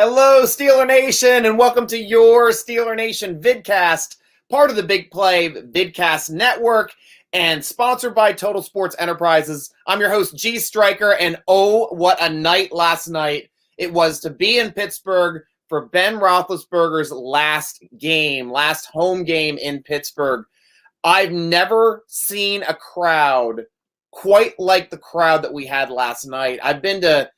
Hello, Steeler Nation, and welcome to your Steeler Nation Vidcast, part of the Big Play Vidcast Network, and sponsored by Total Sports Enterprises. I'm your host, G. Stryker, and oh, what a night last night it was to be in Pittsburgh for Ben Roethlisberger's last home game in Pittsburgh. I've never seen a crowd quite like the crowd that we had last night. I've been to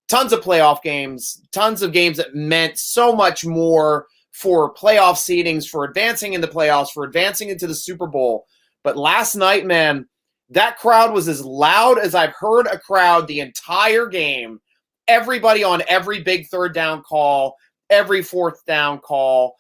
tons of playoff games, tons of games that meant so much more for playoff seedings, for advancing in the playoffs, for advancing into the Super Bowl. But last night, man, that crowd was as loud as I've heard a crowd the entire game. Everybody on every big third down call, every fourth down call,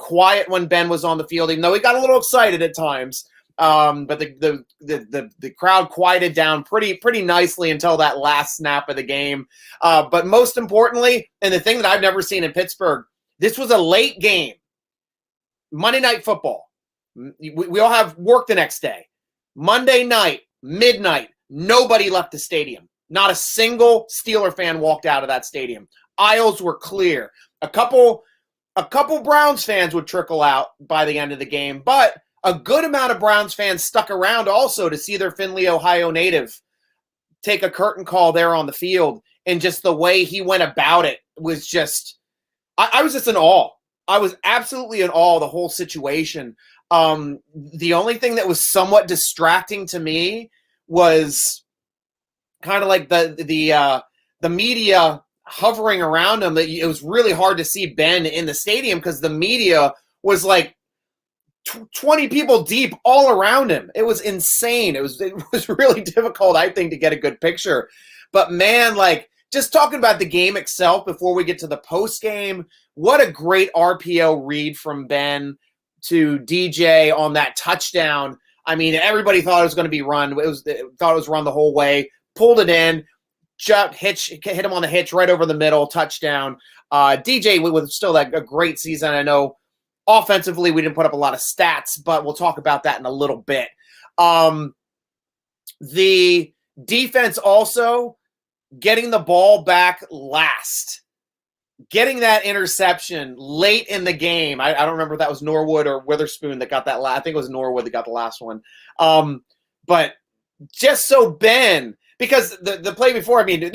quiet when Ben was on the field, even though he got a little excited at times. But the crowd quieted down pretty nicely until that last snap of the game. But most importantly, and the thing that I've never seen in Pittsburgh, this was a late game. Monday Night Football. We all have work the next day. Monday night, midnight, nobody left the stadium. Not a single Steeler fan walked out of that stadium. Aisles were clear. A couple Browns fans would trickle out by the end of the game, but a good amount of Browns fans stuck around also to see their Findlay, Ohio native take a curtain call there on the field. And just the way he went about it was just, I was just in awe. I was absolutely in awe of the whole situation. The only thing that was somewhat distracting to me was kind of like the media hovering around him. It was really hard to see Ben in the stadium because the media was like 20 people deep all around him. It was insane. It was really difficult, I think, to get a good picture. But man, like, just talking about the game itself before we get to the post game, what a great RPO read from Ben to DJ on that touchdown. I mean, everybody thought it was going to be run. Thought it was run the whole way. Pulled it in, hit him on the hitch right over the middle, touchdown. DJ with still a great season. I know offensively we didn't put up a lot of stats, but we'll talk about that in a little bit. The defense also getting the ball back last. Getting that interception late in the game. I don't remember if that was Norwood or Witherspoon that got that last. I think it was Norwood that got the last one. But just so Ben, because the play before, I mean,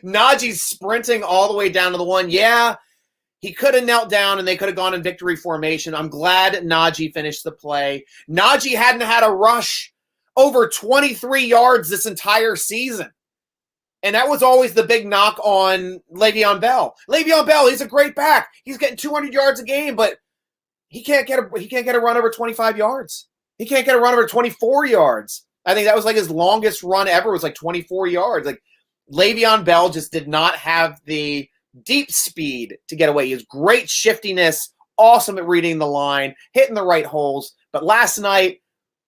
Naji's sprinting all the way down to the one. Yeah, he could have knelt down and they could have gone in victory formation. I'm glad Naji finished the play. Naji hadn't had a rush over 23 yards this entire season. And that was always the big knock on Le'Veon Bell. Le'Veon Bell, he's a great back. He's getting 200 yards a game, but he can't get a run over 25 yards. He can't get a run over 24 yards. I think that was like his longest run ever was like 24 yards. Like Le'Veon Bell just did not have the deep speed to get away. He has great shiftiness, awesome at reading the line, hitting the right holes. But last night,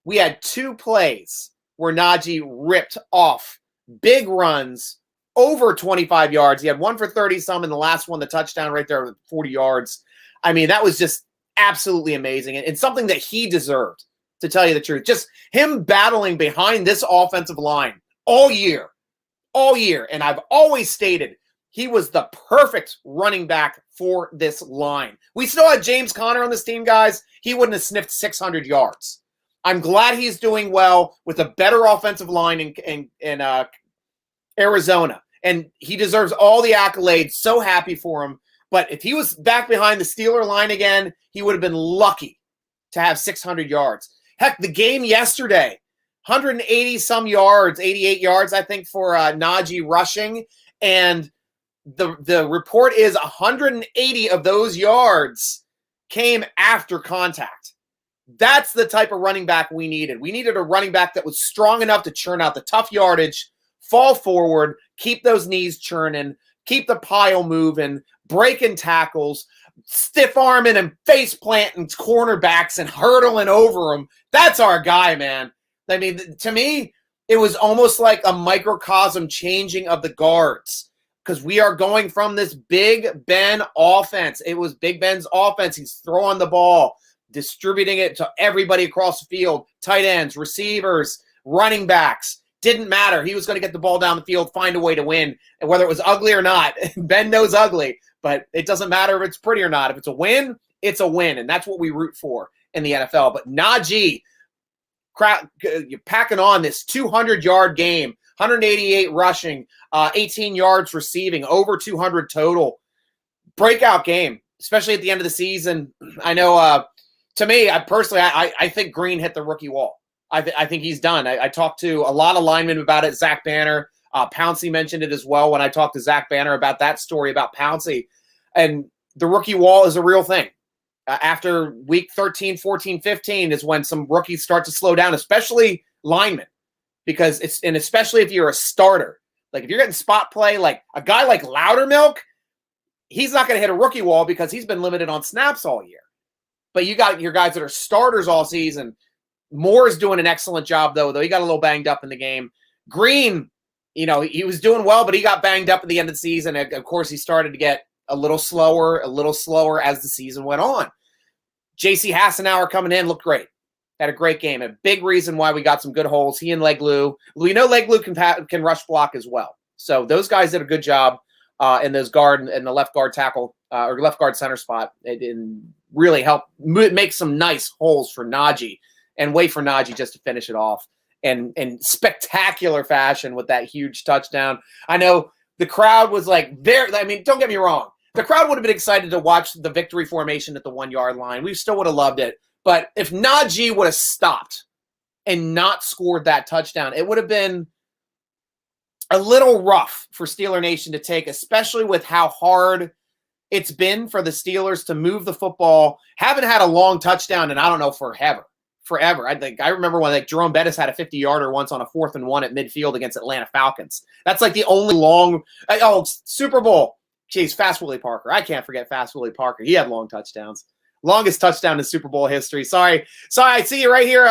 we had two plays where Naji ripped off big runs over 25 yards. He had one for 30-some, and the last one, the touchdown right there, 40 yards. I mean, that was just absolutely amazing and something that he deserved, to tell you the truth. Just him battling behind this offensive line all year. And I've always stated he was the perfect running back for this line. We still had James Conner on this team, guys. He wouldn't have sniffed 600 yards. I'm glad he's doing well with a better offensive line in Arizona. And he deserves all the accolades. So happy for him. But if he was back behind the Steeler line again, he would have been lucky to have 600 yards. Heck, the game yesterday, 180-some yards, 88 yards, I think, for Naji rushing. And the report is 180 of those yards came after contact. That's the type of running back we needed. We needed a running back that was strong enough to churn out the tough yardage, fall forward, keep those knees churning, keep the pile moving, breaking tackles, stiff arming and face planting cornerbacks and hurdling over them. That's our guy, man. I mean, to me, it was almost like a microcosm changing of the guards because we are going from this Big Ben offense. It was Big Ben's offense. He's throwing the ball, distributing it to everybody across the field, tight ends, receivers, running backs. didn't matter. He was going to get the ball down the field, find a way to win, and whether it was ugly or not. Ben knows ugly, but it doesn't matter if it's pretty or not. If it's a win, it's a win, and that's what we root for in the NFL. But Naji, you're packing on this 200-yard game, 188 rushing, 18 yards receiving, over 200 total. Breakout game, especially at the end of the season. I know, to me, I think Green hit the rookie wall. I think he's done. I talked to a lot of linemen about it. Zach Banner, Pouncey mentioned it as well when I talked to Zach Banner about that story about Pouncey. And the rookie wall is a real thing. After week 13, 14, 15 is when some rookies start to slow down, especially linemen, and especially if you're a starter. Like if you're getting spot play, like a guy like Loudermilk, he's not going to hit a rookie wall because he's been limited on snaps all year. But you got your guys that are starters all season. Moore is doing an excellent job, though he got a little banged up in the game. Green, he was doing well, but he got banged up at the end of the season. And of course, he started to get a little slower as the season went on. J.C. Hassenauer coming in looked great. Had a great game. A big reason why we got some good holes. He and Leglue. We know Leglue can rush block as well. So those guys did a good job in those guard and the left guard tackle or left guard center spot. It didn't really help make some nice holes for Naji and wait for Naji just to finish it off in spectacular fashion with that huge touchdown. I know the crowd was like there. I mean, don't get me wrong. The crowd would have been excited to watch the victory formation at the 1-yard line. We still would have loved it. But if Naji would have stopped and not scored that touchdown, it would have been a little rough for Steeler Nation to take, especially with how hard it's been for the Steelers to move the football. Haven't had a long touchdown in, I don't know, forever. I remember when Jerome Bettis had a 50-yarder once on a 4th and 1 at midfield against Atlanta Falcons. That's like the only long Super Bowl. Jeez, Fast Willie Parker. I can't forget Fast Willie Parker. He had long touchdowns. Longest touchdown in Super Bowl history. Sorry, I see you right here.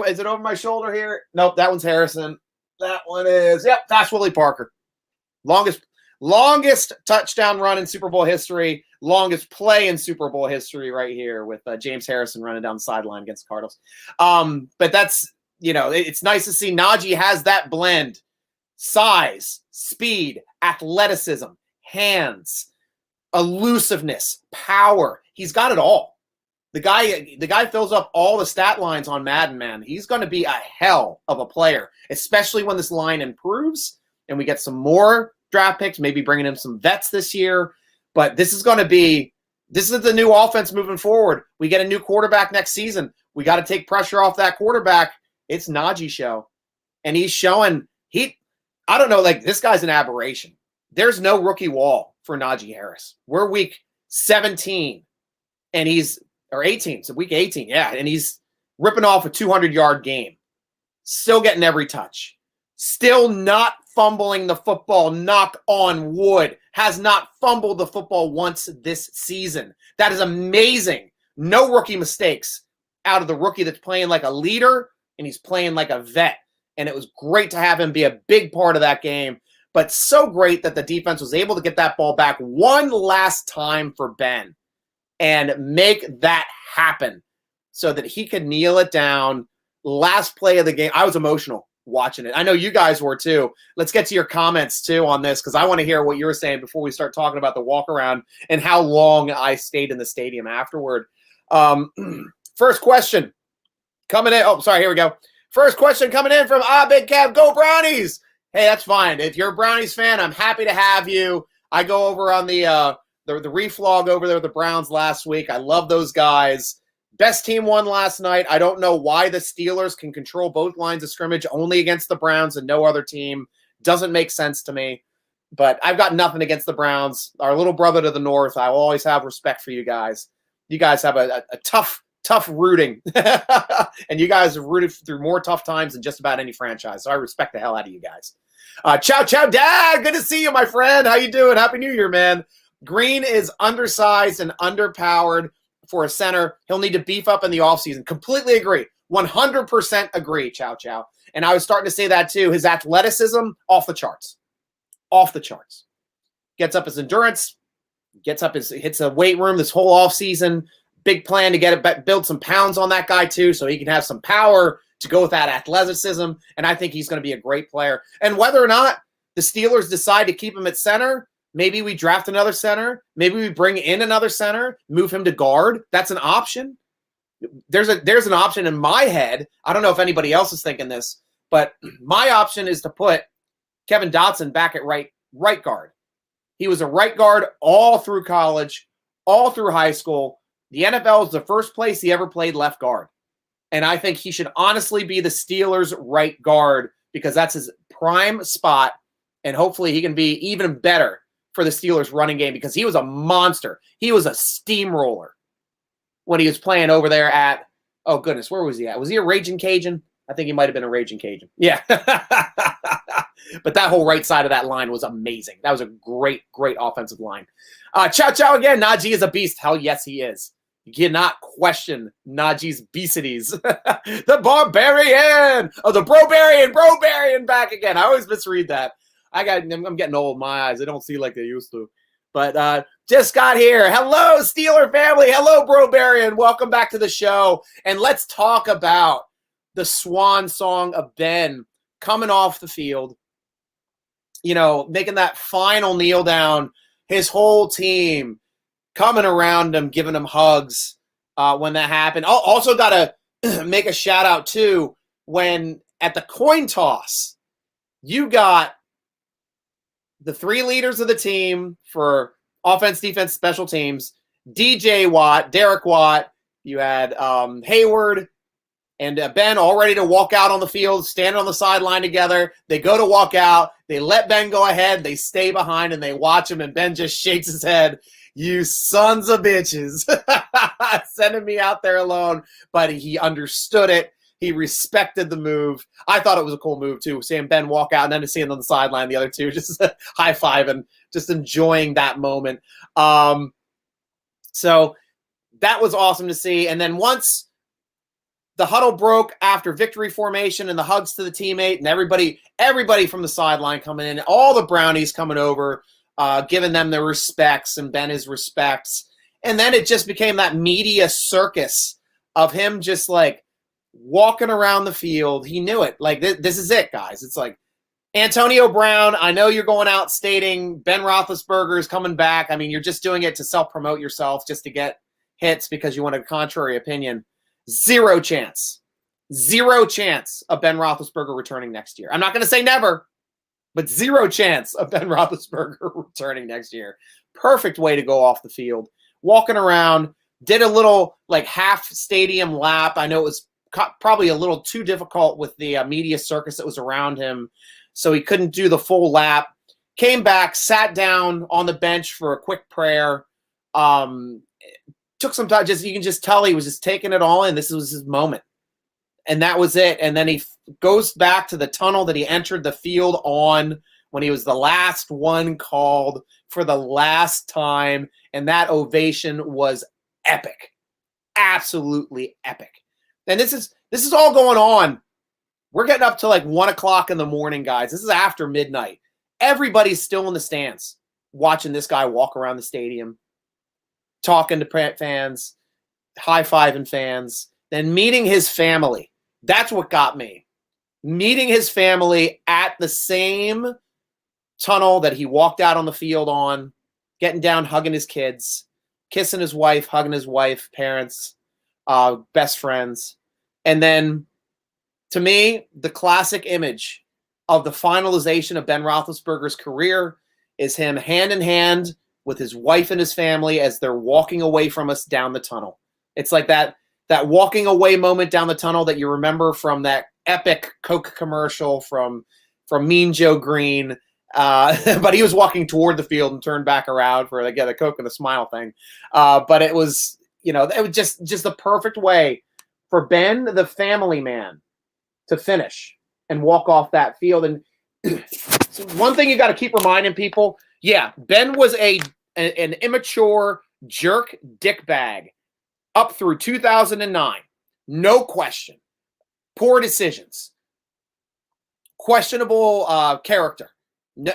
Is it over my shoulder here? Nope, that one's Harrison. That one is, Fast Willie Parker. Longest touchdown run in Super Bowl history. Longest play in Super Bowl history right here with James Harrison running down the sideline against the Cardinals. But that's, it's nice to see Naji has that blend. Size, speed, athleticism, hands, elusiveness, power. He's got it all. The guy fills up all the stat lines on Madden, man. He's going to be a hell of a player, especially when this line improves and we get some more draft picks, maybe bringing in some vets this year. But this is the new offense moving forward. We get a new quarterback next season. We got to take pressure off that quarterback. It's Naji's show. And he's showing I don't know, this guy's an aberration. There's no rookie wall for Naji Harris. We're week 17 and or 18, so week 18, and he's ripping off a 200-yard game. Still getting every touch. Still not fumbling the football, knock on wood. Has not fumbled the football once this season. That is amazing. No rookie mistakes out of the rookie that's playing like a leader and he's playing like a vet. And it was great to have him be a big part of that game. But so great that the defense was able to get that ball back one last time for Ben and make that happen so that he could kneel it down. Last play of the game. I was emotional watching it. I know you guys were too. Let's get to your comments too on this because I want to hear what you were saying before we start talking about the walk around and how long I stayed in the stadium afterward. First question coming in. Oh, sorry. Here we go. First question coming in from Big Cab. Go Brownies. Hey, that's fine. If you're a Brownies fan, I'm happy to have you. I go over on the reflog over there with the Browns last week. I love those guys. Best team won last night. I don't know why the Steelers can control both lines of scrimmage only against the Browns and no other team. Doesn't make sense to me. But I've got nothing against the Browns. Our little brother to the north. I will always have respect for you guys. You guys have a tough rooting. And you guys have rooted through more tough times than just about any franchise. So I respect the hell out of you guys. Ciao, Dad. Good to see you, my friend. How you doing? Happy New Year, man. Green is undersized and underpowered for a center. He'll need to beef up in the offseason. Completely agree. 100% agree, Ciao. And I was starting to say that too. His athleticism, off the charts. Off the charts. Gets up his endurance. Hits a weight room this whole offseason. Big plan to build some pounds on that guy too, so he can have some power to go with that athleticism, and I think he's going to be a great player. And whether or not the Steelers decide to keep him at center, maybe we draft another center, maybe we bring in another center, move him to guard. That's an option. There's an option in my head. I don't know if anybody else is thinking this, but my option is to put Kevin Dotson back at right guard. He was a right guard all through college, all through high school. The NFL is the first place he ever played left guard. And I think he should honestly be the Steelers' right guard because that's his prime spot. And hopefully he can be even better for the Steelers' running game because he was a monster. He was a steamroller when he was playing over there at, oh goodness, where was he at? Was he a Raging Cajun? I think he might have been a Raging Cajun. Yeah. But that whole right side of that line was amazing. That was a great, great offensive line. Ciao again. Naji is a beast. Hell yes, he is. You cannot question Naji's beastities. The barbarian! Oh, the brobarian back again. I always misread that. I'm getting old. My eyes, they don't see like they used to. But just got here. Hello, Steeler family. Hello, brobarian. Welcome back to the show. And let's talk about the swan song of Ben coming off the field. You know, making that final kneel down. His whole team coming around him, giving him hugs when that happened. Also got to make a shout out, too, when at the coin toss, you got the three leaders of the team for offense, defense, special teams, DJ Watt, Derek Watt, you had Hayward, and Ben all ready to walk out on the field, standing on the sideline together. They go to walk out. They let Ben go ahead. They stay behind, and they watch him, and Ben just shakes his head. You sons of bitches. Sending me out there alone. But he understood it. He respected the move. I thought it was a cool move, too, seeing Ben walk out and then seeing on the sideline the other two just high-fiving, just enjoying that moment. So that was awesome to see. And then once the huddle broke after victory formation and the hugs to the teammate and everybody from the sideline coming in, all the Brownies coming over, giving them their respects and Ben his respects. And then it just became that media circus of him just like walking around the field. He knew it. Like, this is it, guys. It's like, Antonio Brown, I know you're going out stating Ben Roethlisberger is coming back. I mean, you're just doing it to self-promote yourself just to get hits because you want a contrary opinion. Zero chance of Ben Roethlisberger returning next year. I'm not going to say never, but zero chance of Ben Roethlisberger returning next year. Perfect way to go off the field. Walking around, did a little like half stadium lap. I know it was probably a little too difficult with the media circus that was around him, so he couldn't do the full lap. Came back, sat down on the bench for a quick prayer. Took some time. You can just tell he was just taking it all in. This was his moment. And that was it. And then he goes back to the tunnel that he entered the field on when he was the last one called for the last time. And that ovation was epic. Absolutely epic. And this is all going on. We're getting up to like 1 o'clock in the morning, guys. This is after midnight. Everybody's still in the stands watching this guy walk around the stadium, talking to fans, high-fiving fans, then meeting his family. That's what got me. Meeting his family at the same tunnel that he walked out on the field on, getting down, hugging his kids, kissing his wife, hugging his wife, parents, best friends. And then, to me, the classic image of the finalization of Ben Roethlisberger's career is him hand in hand with his wife and his family as they're walking away from us down the tunnel. It's like that walking away moment down the tunnel that you remember from that epic Coke commercial from Mean Joe Green. But he was walking toward the field and turned back around for the Coke and the smile thing. But it was, it was just the perfect way for Ben, the family man, to finish and walk off that field. And one thing you got to keep reminding people, yeah, Ben was an immature jerk dickbag up through 2009. No question. Poor decisions. Questionable character.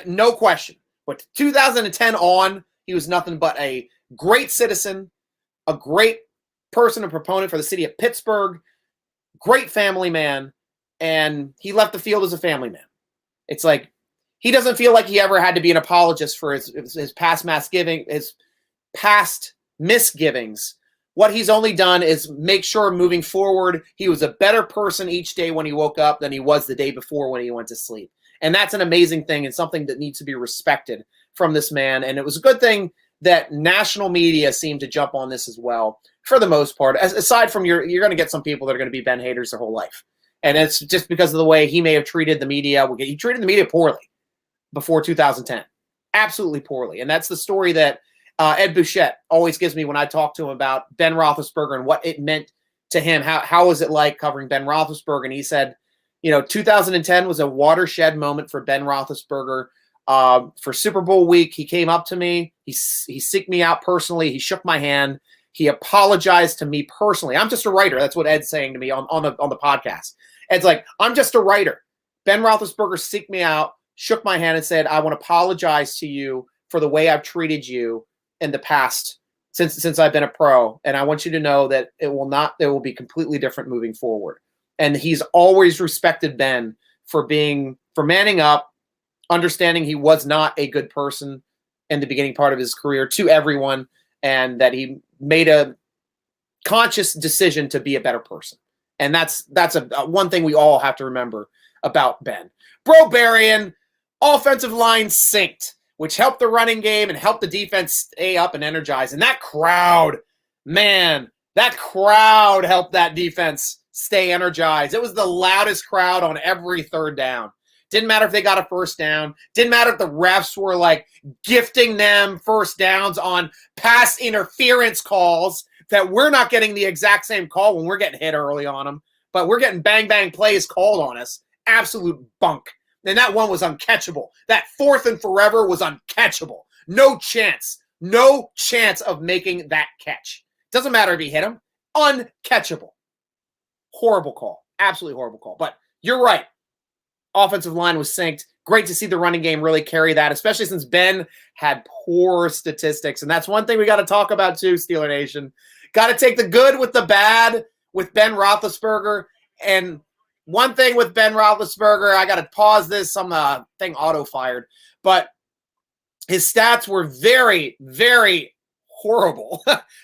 No question. But 2010 on, he was nothing but a great citizen, a great person and proponent for the city of Pittsburgh, great family man, and he left the field as a family man. It's like he doesn't feel like he ever had to be an apologist for his past misgivings. What he's only done is make sure moving forward, he was a better person each day when he woke up than he was the day before when he went to sleep. And that's an amazing thing and something that needs to be respected from this man. And it was a good thing that national media seemed to jump on this as well, for the most part. Aside from you're going to get some people that are going to be Ben haters their whole life. And it's just because of the way he may have treated the media. He treated the media poorly before 2010. Absolutely poorly. And that's the story that Ed Bouchette always gives me when I talk to him about Ben Roethlisberger and what it meant to him. How was it like covering Ben Roethlisberger? And he said, 2010 was a watershed moment for Ben Roethlisberger. For Super Bowl week, he came up to me. He seeked me out personally. He shook my hand. He apologized to me personally. I'm just a writer. That's what Ed's saying to me on the podcast. Ed's like, I'm just a writer. Ben Roethlisberger seeked me out, shook my hand, and said, I want to apologize to you for the way I've treated you in the past since I've been a pro. And I want you to know that it will be completely different moving forward. And he's always respected Ben for manning up, understanding he was not a good person in the beginning part of his career to everyone, and that he made a conscious decision to be a better person. And that's a one thing we all have to remember about Ben. Bro Berrien, offensive line synced, which helped the running game and helped the defense stay up and energized. And that crowd helped that defense stay energized. It was the loudest crowd on every third down. Didn't matter if they got a first down. Didn't matter if the refs were like gifting them first downs on pass interference calls that we're not getting the exact same call when we're getting hit early on them, but we're getting bang plays called on us. Absolute bunk. And that one was uncatchable. That 4th and forever was uncatchable. No chance of making that catch. Doesn't matter if he hit him. Uncatchable. Horrible call. Absolutely horrible call. But you're right. Offensive line was synced. Great to see the running game really carry that, especially since Ben had poor statistics. And that's one thing we got to talk about too, Steeler Nation. Got to take the good with the bad with Ben Roethlisberger. And one thing with Ben Roethlisberger, I got to pause this. Some thing auto-fired. But his stats were very, very horrible.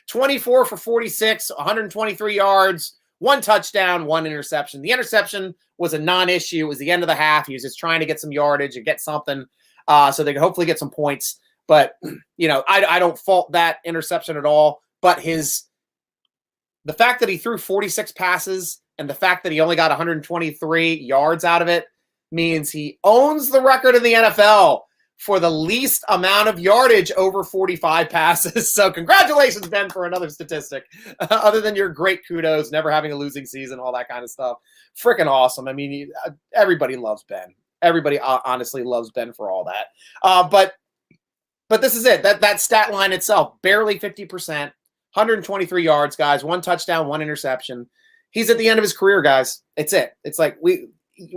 24 for 46, 123 yards, 1 touchdown, 1 interception. The interception was a non-issue. It was the end of the half. He was just trying to get some yardage and get something so they could hopefully get some points. But, I don't fault that interception at all. But the fact that he threw 46 passes and the fact that he only got 123 yards out of it means he owns the record in the NFL for the least amount of yardage over 45 passes. So congratulations, Ben, for another statistic. Other than your great kudos, never having a losing season, all that kind of stuff. Freaking awesome. I mean, everybody loves Ben. Everybody honestly loves Ben for all that. But this is it. That stat line itself, barely 50%, 123 yards, guys, 1 touchdown, 1 interception. He's at the end of his career, guys. It's it. It's like we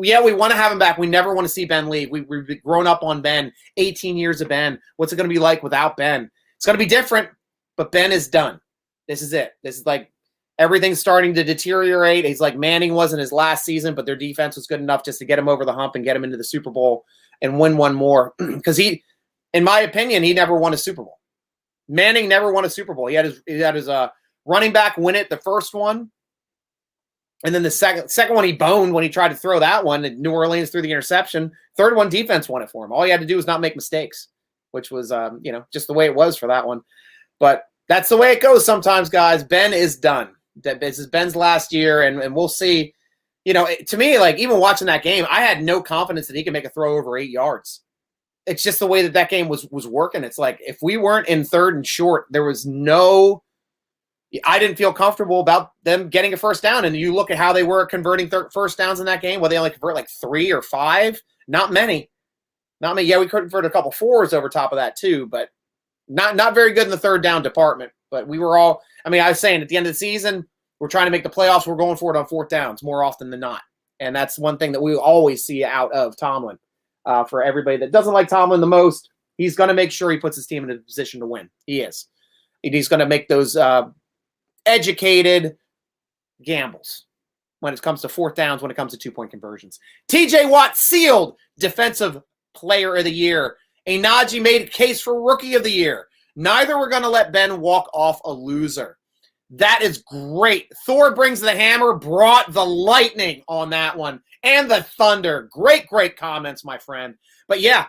want to have him back. We never want to see Ben leave. We've grown up on Ben, 18 years of Ben. What's it going to be like without Ben? It's going to be different, but Ben is done. This is it. This is like everything's starting to deteriorate. He's like Manning wasn't his last season, but their defense was good enough just to get him over the hump and get him into the Super Bowl and win one more. Because in my opinion, he never won a Super Bowl. Manning never won a Super Bowl. He had his running back win it, the first one. And then the second one he boned when he tried to throw that one. And New Orleans threw the interception. Third one, defense won it for him. All he had to do was not make mistakes, which was, just the way it was for that one. But that's the way it goes sometimes, guys. Ben is done. This is Ben's last year, and we'll see. To me, like even watching that game, I had no confidence that he could make a throw over 8 yards. It's just the way that game was working. It's like if we weren't in 3rd and short, there was no. I didn't feel comfortable about them getting a first down. And you look at how they were converting first downs in that game. Well, they only convert like 3 or 5. Not many. Yeah, we converted a couple 4s over top of that too, but not very good in the 3rd down department. But we were all. I was saying at the end of the season, we're trying to make the playoffs. We're going for it on 4th downs more often than not. And that's one thing that we always see out of Tomlin. For everybody that doesn't like Tomlin the most, he's going to make sure he puts his team in a position to win. He is. He's going to make those educated gambles. when it comes to fourth downs, when it comes to two-point conversions. TJ Watt sealed Defensive Player of the Year. A Naji made a case for Rookie of the Year. Neither were going to let Ben walk off a loser. That is great. Thor brings the hammer, brought the lightning on that one, and the thunder. Great, great comments, my friend. But yeah,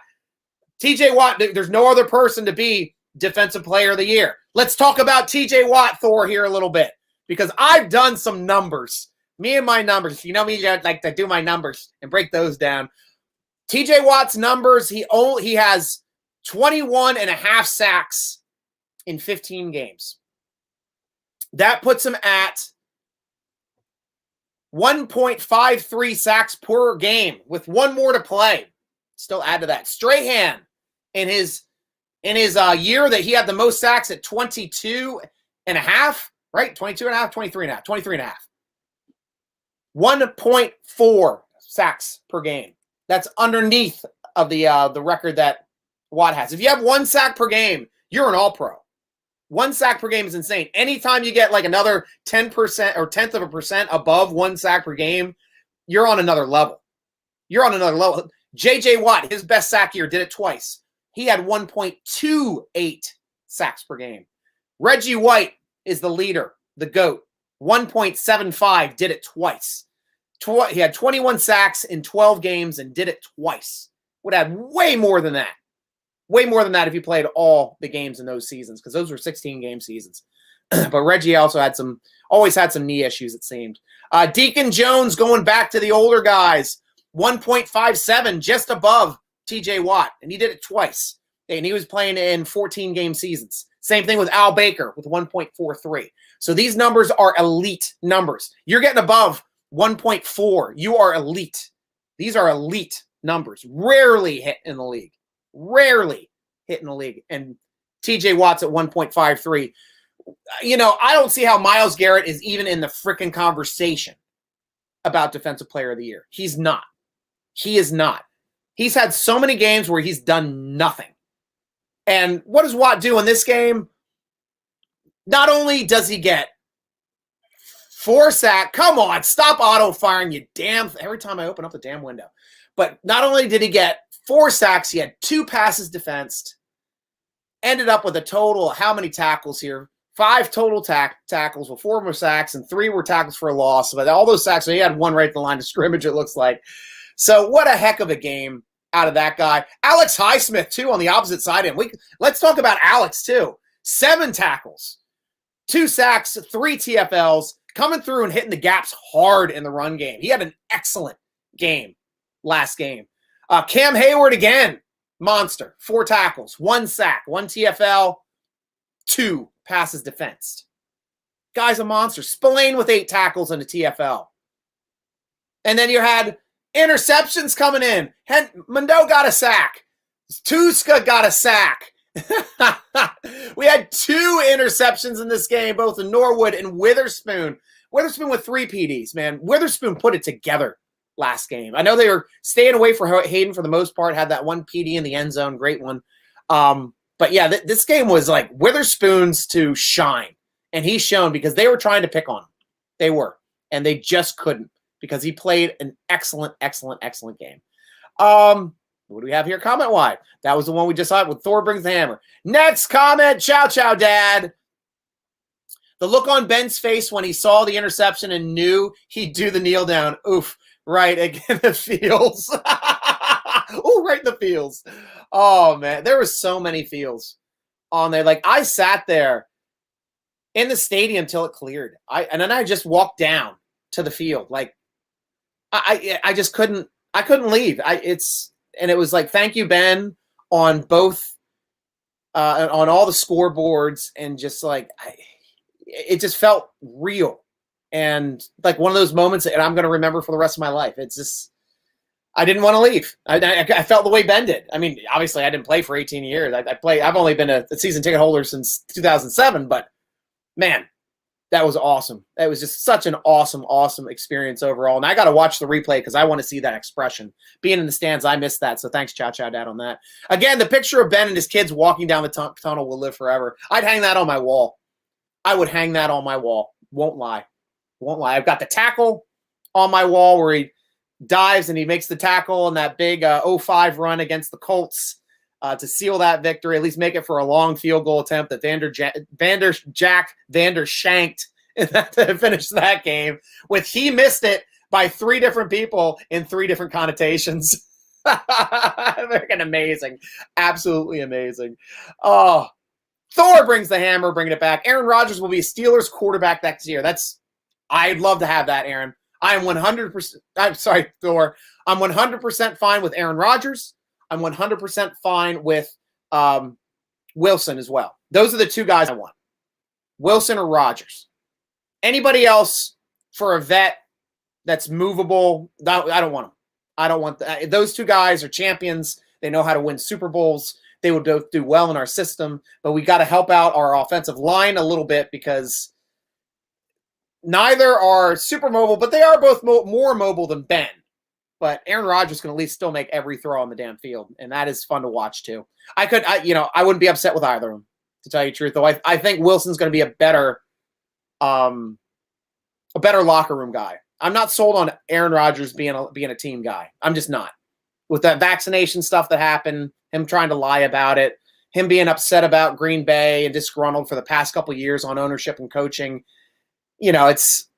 TJ Watt, there's no other person to be Defensive Player of the Year. Let's talk about TJ Watt, Thor, here a little bit, because I've done some numbers. Me and my numbers. You know me, I like to do my numbers and break those down. TJ Watt's numbers, he has 21 and a half sacks in 15 games. That puts him at 1.53 sacks per game with one more to play. Still add to that. Strahan, in his year that he had the most sacks at 22 and a half, right? 22 and a half, 23 and a half, 23 and a half. 1.4 sacks per game. That's underneath of the record that Watt has. If you have one sack per game, you're an all-pro. One sack per game is insane. Anytime you get like another 10% or 0.1% above one sack per game, you're on another level. You're on another level. J.J. Watt, his best sack year, did it twice. He had 1.28 sacks per game. Reggie White is the leader, the GOAT. 1.75, did it twice. He had 21 sacks in 12 games and did it twice. Would have way more than that. Way more than that if you played all the games in those seasons, because those were 16-game seasons. But Reggie also always had some knee issues, it seemed. Deacon Jones, going back to the older guys, 1.57, just above TJ Watt, and he did it twice. And he was playing in 14-game seasons. Same thing with Al Baker with 1.43. So these numbers are elite numbers. You're getting above 1.4. You are elite. These are elite numbers. Rarely hit in the league. Rarely hit in the league. And TJ Watt's at 1.53. You know, I don't see how Myles Garrett is even in the freaking conversation about Defensive Player of the Year. He's not. He is not. He's had so many games where he's done nothing. And what does Watt do in this game? Not only does he get 4 sacks, come on, stop auto-firing, you damn, every time I open up the damn window. But not only did he get 4 sacks, he had 2 passes defensed, ended up with a total of how many tackles here? 5 total tackles, with 4 were sacks, and 3 were tackles for a loss. But all those sacks, so he had 1 right at the line of scrimmage, it looks like. So what a heck of a game out of that guy. Alex Highsmith, too, on the opposite side of him. Let's talk about Alex, too. 7 tackles, 2 sacks, 3 TFLs, coming through and hitting the gaps hard in the run game. He had an excellent game last game. Cam Hayward again, monster. 4 tackles, 1 sack, 1 TFL, 2 passes defensed. Guy's a monster. Spillane with 8 tackles and a TFL. And then you had interceptions coming in. Mondo got a sack. Tuska got a sack. We had 2 interceptions in this game, both in Norwood and Witherspoon. Witherspoon with 3 PDs, man. Witherspoon put it together last game. I know they were staying away from Hayden for the most part, had that 1 PD in the end zone, great one. But yeah, this game was like Witherspoon's to shine. And he's shown, because they were trying to pick on him. They were. And they just couldn't, because he played an excellent, excellent, excellent game. What do we have here comment-wise? That was the one we just saw with Thor brings the hammer. Next comment, chow chow dad. The look on Ben's face when he saw the interception and knew he'd do the kneel down. Oof, right, again, the feels. Ooh, right in the feels. Oh, man, there were so many feels on there. Like, I sat there in the stadium till it cleared. And then I just walked down to the field. Like, I just couldn't leave. And it was like, thank you, Ben, on both, on all the scoreboards, and just like, it just felt real, and like one of those moments that I'm going to remember for the rest of my life. It's just, I didn't want to leave. I felt the way Ben did. I mean, obviously, I didn't play for 18 years. I've only been a season ticket holder since 2007, but man, that was awesome. It was just such an awesome, awesome experience overall. And I got to watch the replay because I want to see that expression. Being in the stands, I missed that. So thanks, Chow Chow Dad, on that. Again, the picture of Ben and his kids walking down the tunnel will live forever. I'd hang that on my wall. I would hang that on my wall. Won't lie. Won't lie. I've got the tackle. on my wall where he dives and he makes the tackle in that big 0-5 run against the Colts to seal that victory, at least make it for a long field goal attempt that Vander shanked to finish that game with he missed it by 3 different people in 3 different connotations. Freaking amazing. Absolutely amazing. Oh, Thor brings the hammer, bringing it back. Aaron Rodgers will be a Steelers quarterback next year. I'd love to have that, Aaron. I am 100%. I'm sorry, Thor. I'm 100% fine with Aaron Rodgers. I'm 100% fine with Wilson as well. Those are the 2 guys I want. Wilson or Rodgers. Anybody else for a vet that's movable, I don't want them. I don't want that. Those 2 guys are champions. They know how to win Super Bowls. They would both do well in our system, but we got to help out our offensive line a little bit because neither are super mobile, but they are both more mobile than Ben. But Aaron Rodgers can at least still make every throw on the damn field, and that is fun to watch too. I wouldn't be upset with either of them, to tell you the truth. Though I think Wilson's going to be a better locker room guy. I'm not sold on Aaron Rodgers being a team guy. I'm just not. With that vaccination stuff that happened, him trying to lie about it, him being upset about Green Bay and disgruntled for the past couple of years on ownership and coaching. It's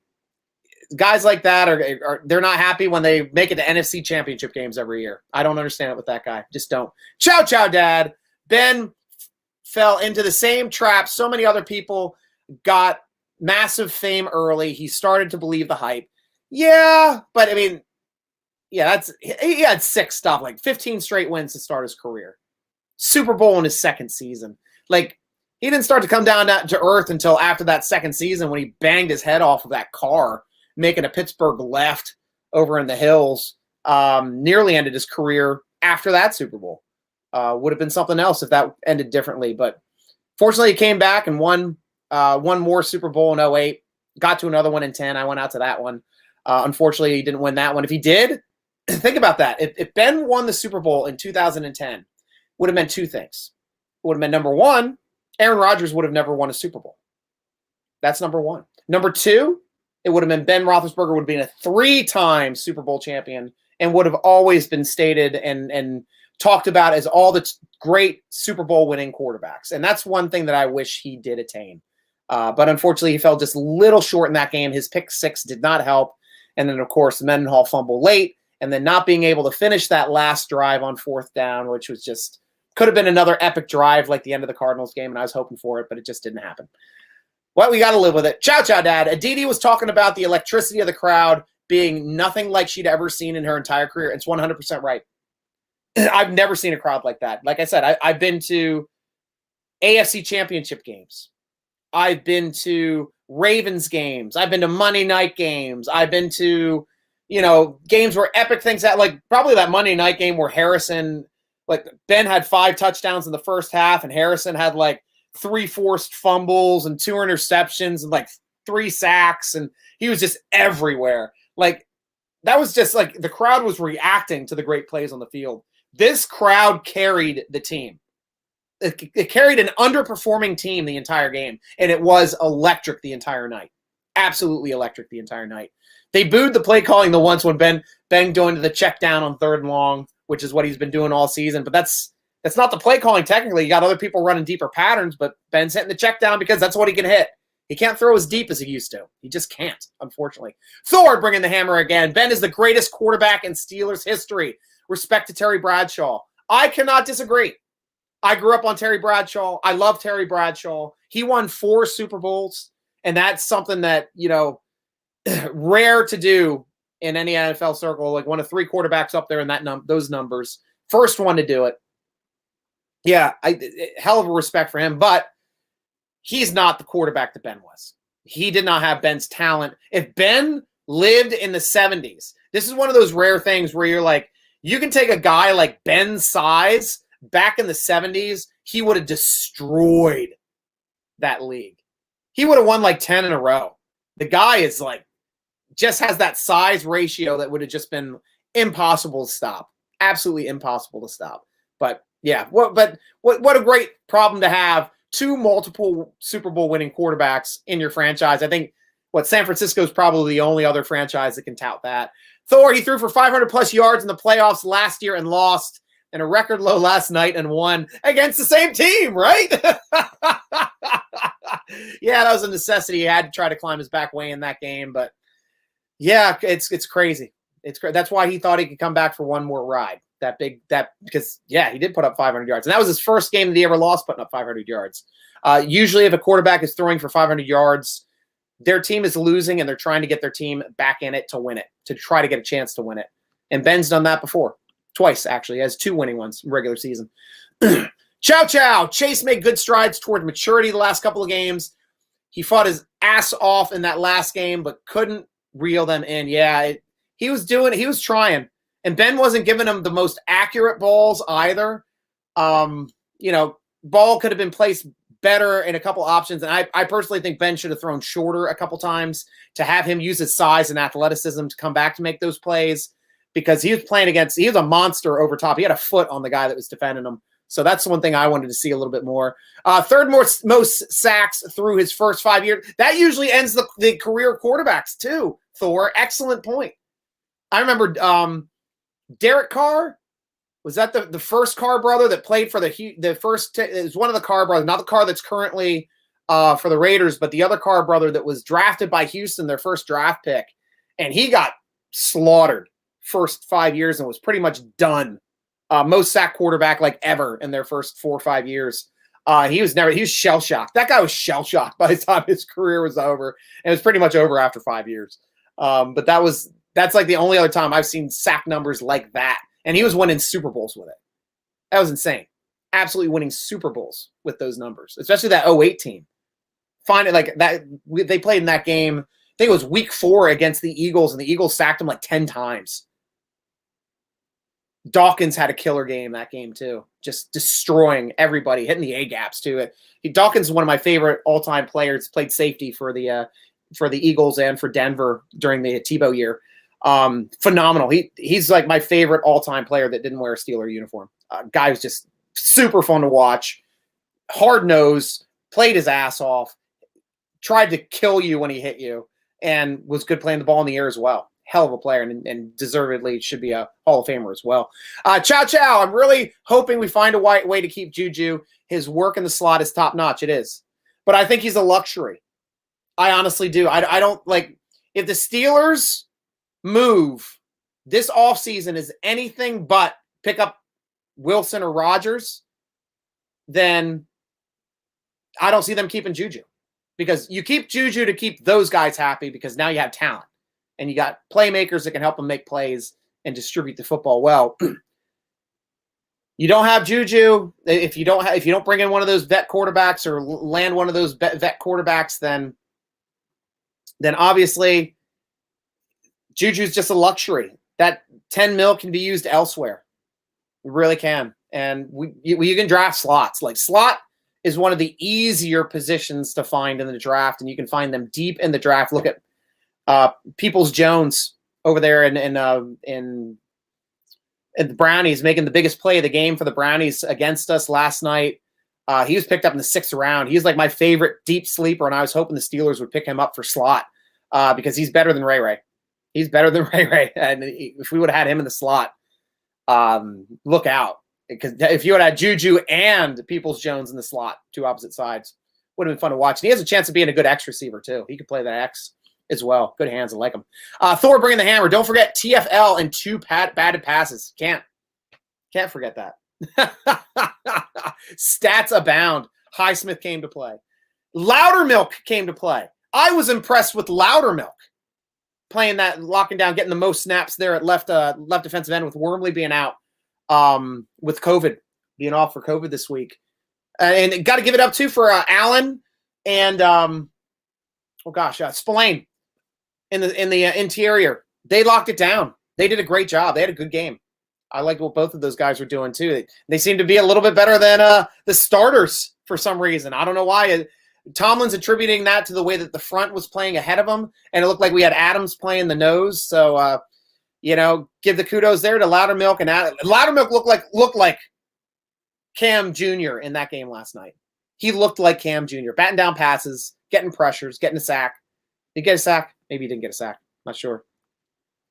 guys like that are they're not happy when they make it to NFC championship games every year. I don't understand it with that guy. Just don't. Ciao, ciao, Dad. Ben fell into the same trap. So many other people got massive fame early. He started to believe the hype. Yeah, but I mean, yeah, he had 6 stuff, like 15 straight wins to start his career. Super Bowl in his 2nd season. Like, he didn't start to come down to earth until after that 2nd season when he banged his head off of that car, making a Pittsburgh left over in the hills. Nearly ended his career after that Super Bowl. Would have been something else if that ended differently. But fortunately, he came back and won one more Super Bowl in 2008. Got to another one in 2010. I went out to that one. Unfortunately, he didn't win that one. If he did, think about that. If Ben won the Super Bowl in 2010, would have meant 2 things. It would have meant, number 1, Aaron Rodgers would have never won a Super Bowl. That's number 1. Number 2, it would have been Ben Roethlisberger would have been a 3-time Super Bowl champion and would have always been stated and talked about as all the great Super Bowl winning quarterbacks. And that's one thing that I wish he did attain. But unfortunately, he fell just a little short in that game. His pick 6 did not help. And then, of course, the Mendenhall fumble late, and then not being able to finish that last drive on 4th down, which was just could have been another epic drive like the end of the Cardinals game, and I was hoping for it, but it just didn't happen. Well, we got to live with it. Ciao, ciao, Dad. Aditi was talking about the electricity of the crowd being nothing like she'd ever seen in her entire career. It's 100% right. I've never seen a crowd like that. Like I said, I've been to AFC championship games. I've been to Ravens games. I've been to Monday night games. I've been to, games where epic things happen. Like probably that Monday night game where Harrison, like Ben had 5 touchdowns in the first half and Harrison had like 3 forced fumbles and 2 interceptions and like 3 sacks. And he was just everywhere. Like that was just like the crowd was reacting to the great plays on the field. This crowd carried the team. It carried an underperforming team the entire game, and it was electric the entire night. Absolutely electric the entire night. They booed the play calling the once when Ben going to the check down on 3rd and long, which is what he's been doing all season. But that's not the play calling technically. You got other people running deeper patterns, but Ben's hitting the check down because that's what he can hit. He can't throw as deep as he used to. He just can't, unfortunately. Thor bringing the hammer again. Ben is the greatest quarterback in Steelers history. Respect to Terry Bradshaw. I cannot disagree. I grew up on Terry Bradshaw. I love Terry Bradshaw. He won 4 Super Bowls, and that's something that, rare to do in any NFL circle. Like one of 3 quarterbacks up there in those numbers. First one to do it. Yeah, hell of a respect for him, but he's not the quarterback that Ben was. He did not have Ben's talent. If Ben lived in the 70s, this is one of those rare things where you're like, you can take a guy like Ben's size back in the 70s, he would have destroyed that league. He would have won like 10 in a row. The guy is like, just has that size ratio that would have just been impossible to stop. Absolutely impossible to stop. But yeah, what a great problem to have. 2 multiple Super Bowl winning quarterbacks in your franchise. I think San Francisco's probably the only other franchise that can tout that. Thor, he threw for 500-plus yards in the playoffs last year and lost, and a record low last night and won against the same team, right? Yeah, that was a necessity. He had to try to climb his back way in that game, but yeah, it's crazy. That's why he thought he could come back for one more ride. Because he did put up 500 yards, and that was his first game that he ever lost putting up 500 yards. Usually, if a quarterback is throwing for 500 yards, their team is losing, and they're trying to get their team back in it to win it, to try to get a chance to win it. And Ben's done that before, twice actually. He has 2 winning ones in regular season. Chow. Chase made good strides toward maturity the last couple of games. He fought his ass off in that last game, but couldn't reel them in. Yeah, he was trying. And Ben wasn't giving him the most accurate balls either. Ball could have been placed better in a couple options. And I personally think Ben should have thrown shorter a couple times to have him use his size and athleticism to come back to make those plays, because he was a monster over top. He had a foot on the guy that was defending him. So that's the one thing I wanted to see a little bit more. Third most sacks through his first 5 years. That usually ends the career quarterbacks too, Thor. Excellent point. I remember Derek Carr, was that the first Carr brother that played for the first? It was one of the Carr brothers, not the Carr that's currently for the Raiders, but the other Carr brother that was drafted by Houston, their first draft pick, and he got slaughtered first 5 years and was pretty much done. Most sacked quarterback like ever in their first 4 or 5 years. He was shell shocked. That guy was shell shocked by the time his career was over, and it was pretty much over after 5 years. But that's like the only other time I've seen sack numbers like that. And he was winning Super Bowls with it. That was insane. Absolutely winning Super Bowls with those numbers, especially that 08 team. Find it like that. They played in that game. I think it was week 4 against the Eagles, and the Eagles sacked him like 10 times. Dawkins had a killer game that game too, just destroying everybody, hitting the A-gaps too. Dawkins is one of my favorite all-time players. Played safety for the Eagles and for Denver during the Tebow year. Phenomenal. He's like my favorite all-time player that didn't wear a Steeler uniform. Guy was just super fun to watch. Hard nose, played his ass off, tried to kill you when he hit you, and was good playing the ball in the air as well. Hell of a player, and deservedly should be a Hall of Famer as well. Chow. I'm really hoping we find a way to keep Juju. His work in the slot is top notch. It is, but I think he's a luxury. I honestly do. I don't like if the Steelers move this offseason is anything but pick up Wilson or Rodgers, then I don't see them keeping Juju, because you keep Juju to keep those guys happy, because now you have talent. And you got playmakers that can help them make plays and distribute the football well. You don't have Juju. If you don't bring in one of those vet quarterbacks or land one of those vet quarterbacks, then obviously Juju's just a luxury. That $10 million can be used elsewhere. It really can. And you can draft slots. Like, slot is one of the easier positions to find in the draft, and you can find them deep in the draft. Look at Peoples-Jones over there in the Brownies, making the biggest play of the game for the Brownies against us last night. He was picked up in the 6th round. He's like my favorite deep sleeper, and I was hoping the Steelers would pick him up for slot because he's better than Ray Ray. He's better than Ray Ray. And if we would have had him in the slot, look out. Because if you would have had Juju and Peoples-Jones in the slot, 2 opposite sides, would have been fun to watch. And he has a chance of being a good X receiver, too. He could play that X as well. Good hands. I like him. Thor bringing the hammer. Don't forget TFL and 2 batted passes. Can't forget that. Stats abound. Highsmith came to play. Loudermilk came to play. I was impressed with Loudermilk playing that, locking down, getting the most snaps there at left defensive end, with Wormley being out with COVID, being off for COVID this week. And got to give it up too for Allen and Spillane in the interior. They locked it down. They did a great job. They had a good game. I liked what both of those guys were doing too. They seem to be a little bit better than the starters for some reason. I don't know why. Tomlin's attributing that to the way that the front was playing ahead of him, and it looked like we had Adams playing the nose. So, give the kudos there to Loudermilk. And Loudermilk looked like Cam Jr. in that game last night. He looked like Cam Jr. Batting down passes, getting pressures, getting a sack. Did he get a sack? Maybe he didn't get a sack. Not sure.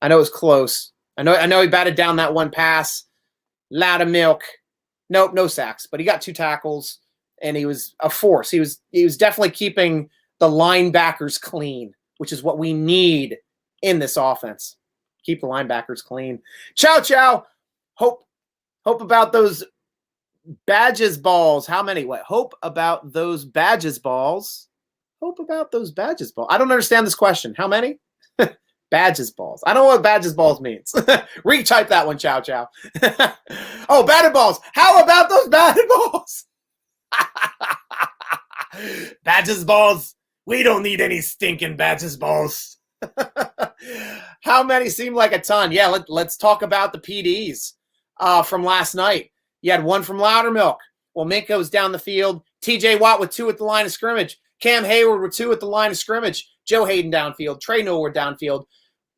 I know it was close. I know he batted down that one pass. Lot of milk. Nope, no sacks. But he got 2 tackles, and he was a force. He was definitely keeping the linebackers clean, which is what we need in this offense. Keep the linebackers clean. Chow chow. Hope about those badges balls. How many? What? Hope about those badges balls. Hope about those badges balls. I don't understand this question. How many? Badges balls. I don't know what badges balls means. Retype that one, chow chow. Oh, batted balls. How about those batted balls? Badges balls. We don't need any stinking badges balls. How many seem like a ton? Yeah, let's talk about the PDs from last night. You had 1 from Loudermilk. Well, Minko's down the field. TJ Watt with 2 at the line of scrimmage. Cam Hayward with 2 at the line of scrimmage. Joe Hayden downfield. Trey Norwood downfield.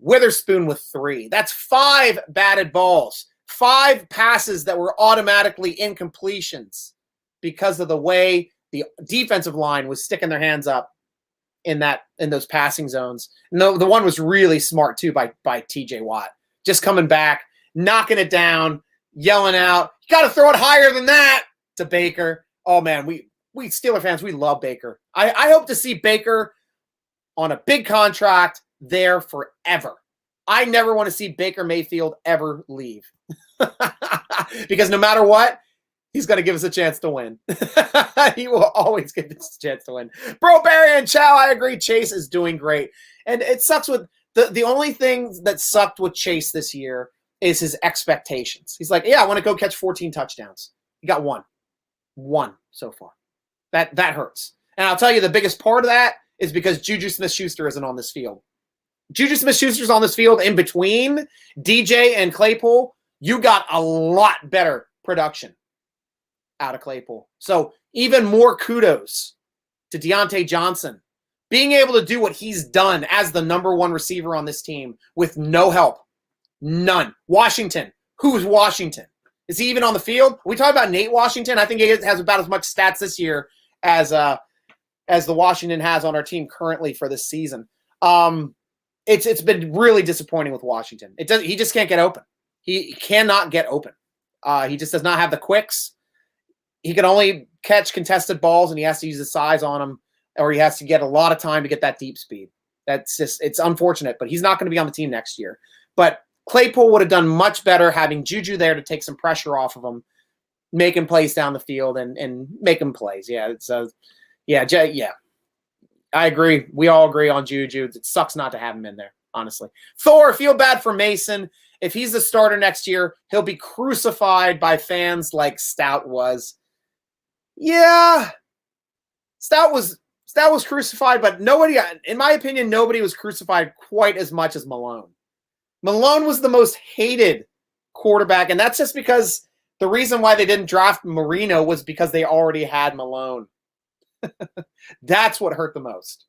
Witherspoon with 3. That's 5 batted balls. 5 passes that were automatically incompletions because of the way the defensive line was sticking their hands up in those passing zones. And the one was really smart too by TJ Watt. Just coming back, knocking it down, yelling out, "You got to throw it higher than that," to Baker. Oh man, we Steeler fans, we love Baker. I hope to see Baker on a big contract there forever. I never want to see Baker Mayfield ever leave. Because no matter what, he's going to give us a chance to win. He will always give us a chance to win. Bro, Barry and Chow, I agree. Chase is doing great. And it sucks with the only thing that sucked with Chase this year is his expectations. He's like, yeah, I want to go catch 14 touchdowns. He got 1. 1 so far. That hurts. And I'll tell you the biggest part of that is because Juju Smith-Schuster isn't on this field. Juju Smith-Schuster's on this field in between DJ and Claypool. You got a lot better production out of Claypool. So even more kudos to Deontay Johnson being able to do what he's done as the number 1 receiver on this team with no help. None. Washington. Who's Washington? Is he even on the field? We talk about Nate Washington. I think he has about as much stats this year as the Washington has on our team currently for this season. It's been really disappointing with Washington. He just can't get open. He cannot get open. He just does not have the quicks. He can only catch contested balls, and he has to use his size on them, or he has to get a lot of time to get that deep speed. It's unfortunate, but he's not going to be on the team next year. But Claypool would have done much better having Juju there to take some pressure off of him, making plays down the field and making plays. Yeah, yeah. I agree. We all agree on Juju. It sucks not to have him in there, honestly. Thor, feel bad for Mason. If he's the starter next year, he'll be crucified by fans like Stout was. Yeah, Stout was crucified, but nobody, in my opinion, nobody was crucified quite as much as Malone. Malone was the most hated quarterback, and that's just because the reason why they didn't draft Marino was because they already had Malone. That's what hurt the most.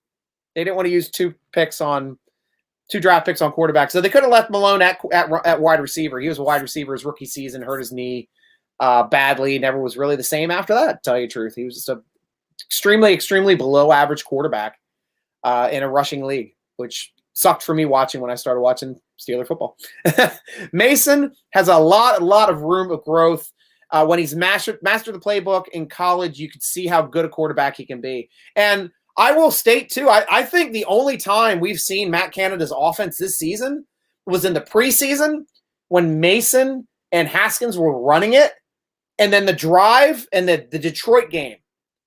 They didn't want to use 2 draft picks on quarterbacks, so they could have left Malone at wide receiver. He was a wide receiver his rookie season, hurt his knee badly, never was really the same after that, to tell you the truth. He was just a extremely below average quarterback in a rushing league, which sucked for me watching when I started watching Steeler football. Mason has a lot of room of growth. When he's mastered the playbook in college, you could see how good a quarterback he can be. And I will state, too, I think the only time we've seen Matt Canada's offense this season was in the preseason when Mason and Haskins were running it, and then the drive and the Detroit game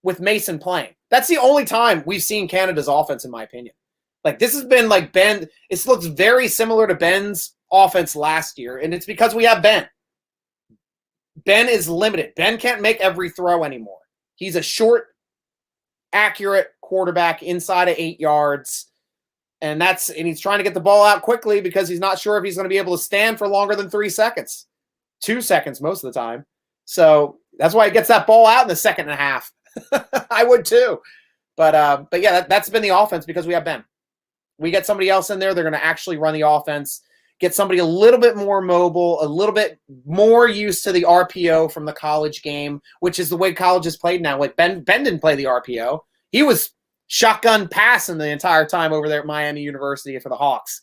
with Mason playing. That's the only time we've seen Canada's offense, in my opinion. Like, this has been like Ben. It looks very similar to Ben's offense last year, and it's because we have Ben. Ben is limited. Ben can't make every throw anymore. He's a short, accurate quarterback inside of 8 yards, and he's trying to get the ball out quickly because he's not sure if he's going to be able to stand for longer than 3 seconds. 2 seconds most of the time. So that's why he gets that ball out in the second and a half. I would too. But yeah, that's been the offense because we have Ben. We get somebody else in there, they're going to actually run the offense, get somebody a little bit more mobile, a little bit more used to the RPO from the college game, which is the way college is played now. Like Ben didn't play the RPO. He was shotgun passing the entire time over there at Miami University for the Hawks.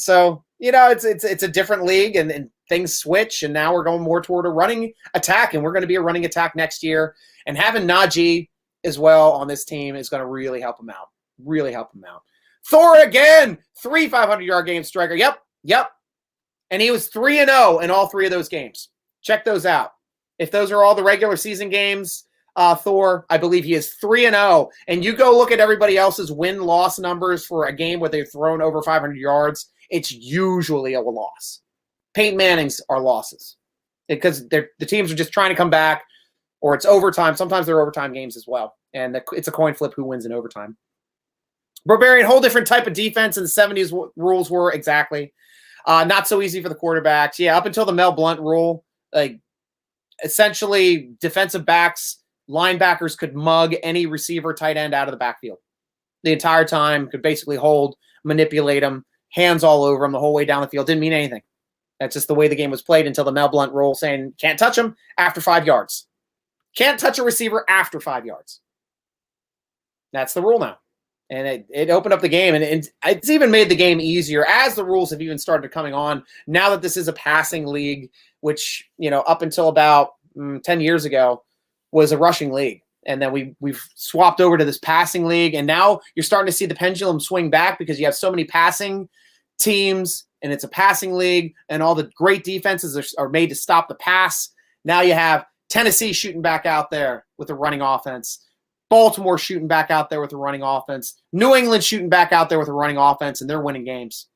So, it's a different league and things switch, and now we're going more toward a running attack, and we're going to be a running attack next year. And having Naji as well on this team is going to really help him out. Really help him out. Thor again, 3 500-yard games, Stryker. Yep. And he was 3-0 in all 3 of those games. Check those out. If those are all the regular season games, Thor, I believe he is 3-0. And you go look at everybody else's win-loss numbers for a game where they've thrown over 500 yards, it's usually a loss. Peyton Manning's are losses because the teams are just trying to come back, or it's overtime. Sometimes they're overtime games as well. And it's a coin flip who wins in overtime. Barbarian, whole different type of defense in the 70s rules were exactly. Not so easy for the quarterbacks. Yeah, up until the Mel Blount rule, like essentially defensive backs, linebackers could mug any receiver, tight end out of the backfield the entire time, could basically hold, manipulate them, hands all over them the whole way down the field. Didn't mean anything. That's just the way the game was played until the Mel Blount rule saying can't touch them after 5 yards. Can't touch a receiver after 5 yards. That's the rule now. And it opened up the game, and it's even made the game easier as the rules have even started coming on. Now that this is a passing league, which, up until about 10 years ago was a rushing league. And then we've swapped over to this passing league, and now you're starting to see the pendulum swing back because you have so many passing teams, and it's a passing league, and all the great defenses are made to stop the pass. Now you have Tennessee shooting back out there with a running offense. Baltimore shooting back out there with a running offense. New England shooting back out there with a running offense, and they're winning games.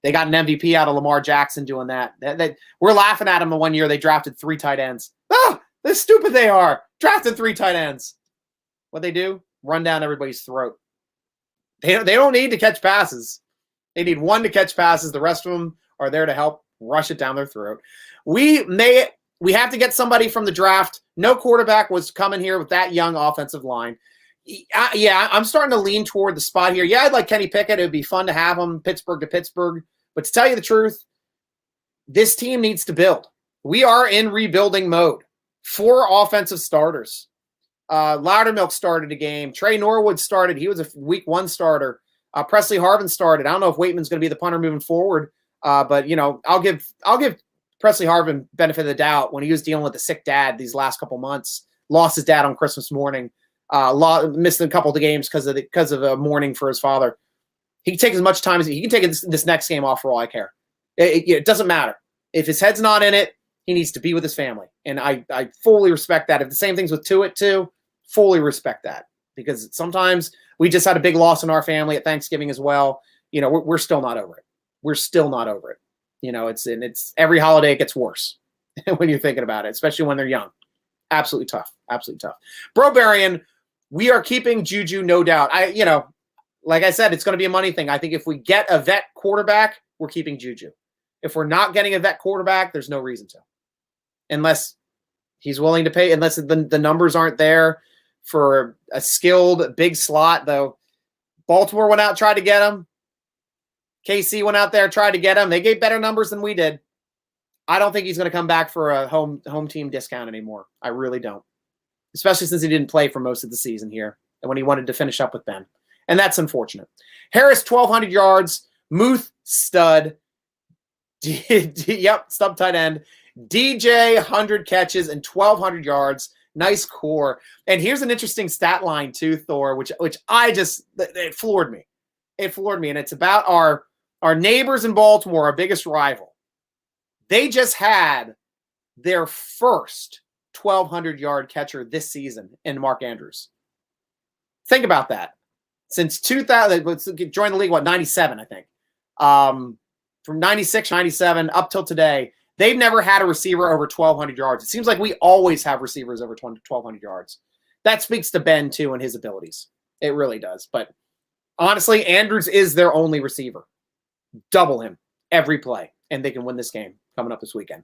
They got an MVP out of Lamar Jackson doing that. We're laughing at them the 1 year they drafted 3 tight ends. They're stupid they are. Drafted 3 tight ends. What they do? Run down everybody's throat. They don't need to catch passes. They need 1 to catch passes. The rest of them are there to help rush it down their throat. We have to get somebody from the draft. No quarterback was coming here with that young offensive line. Yeah, I'm starting to lean toward the spot here. Yeah, I'd like Kenny Pickett. It would be fun to have him Pittsburgh to Pittsburgh. But to tell you the truth, this team needs to build. We are in rebuilding mode. 4 offensive starters. Loudermilk started a game. Trey Norwood started. He was a week 1 starter. Presley Harvin started. I don't know if Waitman's going to be the punter moving forward. But I'll give Presley Harvin benefit of the doubt when he was dealing with a sick dad these last couple months. Lost his dad on Christmas morning. Missed a couple of the games because of a mourning for his father. He can take as much time as he can take this next game off for all I care. It doesn't matter. If his head's not in it, he needs to be with his family. And I fully respect that. If the same thing's with Tuitt too, fully respect that. Because sometimes we just had a big loss in our family at Thanksgiving as well. We're still not over it. We're still not over it. It's every holiday it gets worse when you're thinking about it, especially when they're young. Absolutely tough. Absolutely tough. Barbarian, we are keeping Juju, no doubt. Like I said, it's going to be a money thing. I think if we get a vet quarterback, we're keeping Juju. If we're not getting a vet quarterback, there's no reason to. Unless he's willing to pay, unless the numbers aren't there for a skilled big slot, though. Baltimore went out and tried to get him. KC went out there, tried to get him. They gave better numbers than we did. I don't think he's going to come back for a home team discount anymore. I really don't. Especially since he didn't play for most of the season here and when he wanted to finish up with Ben. And that's unfortunate. Harris, 1,200 yards. Muth, stud. Stump tight end. DJ, 100 catches and 1,200 yards. Nice core. And here's an interesting stat line too, Thor, which it floored me. It floored me. And it's about our neighbors in Baltimore, our biggest rival. They just had their first 1,200-yard catcher this season in Mark Andrews. Think about that. Since 2000, joined the league, 97, I think. From 96, 97 up till today, they've never had a receiver over 1,200 yards. It seems like we always have receivers over 1,200 yards. That speaks to Ben, too, and his abilities. It really does. But honestly, Andrews is their only receiver. Double him every play, and they can win this game coming up this weekend.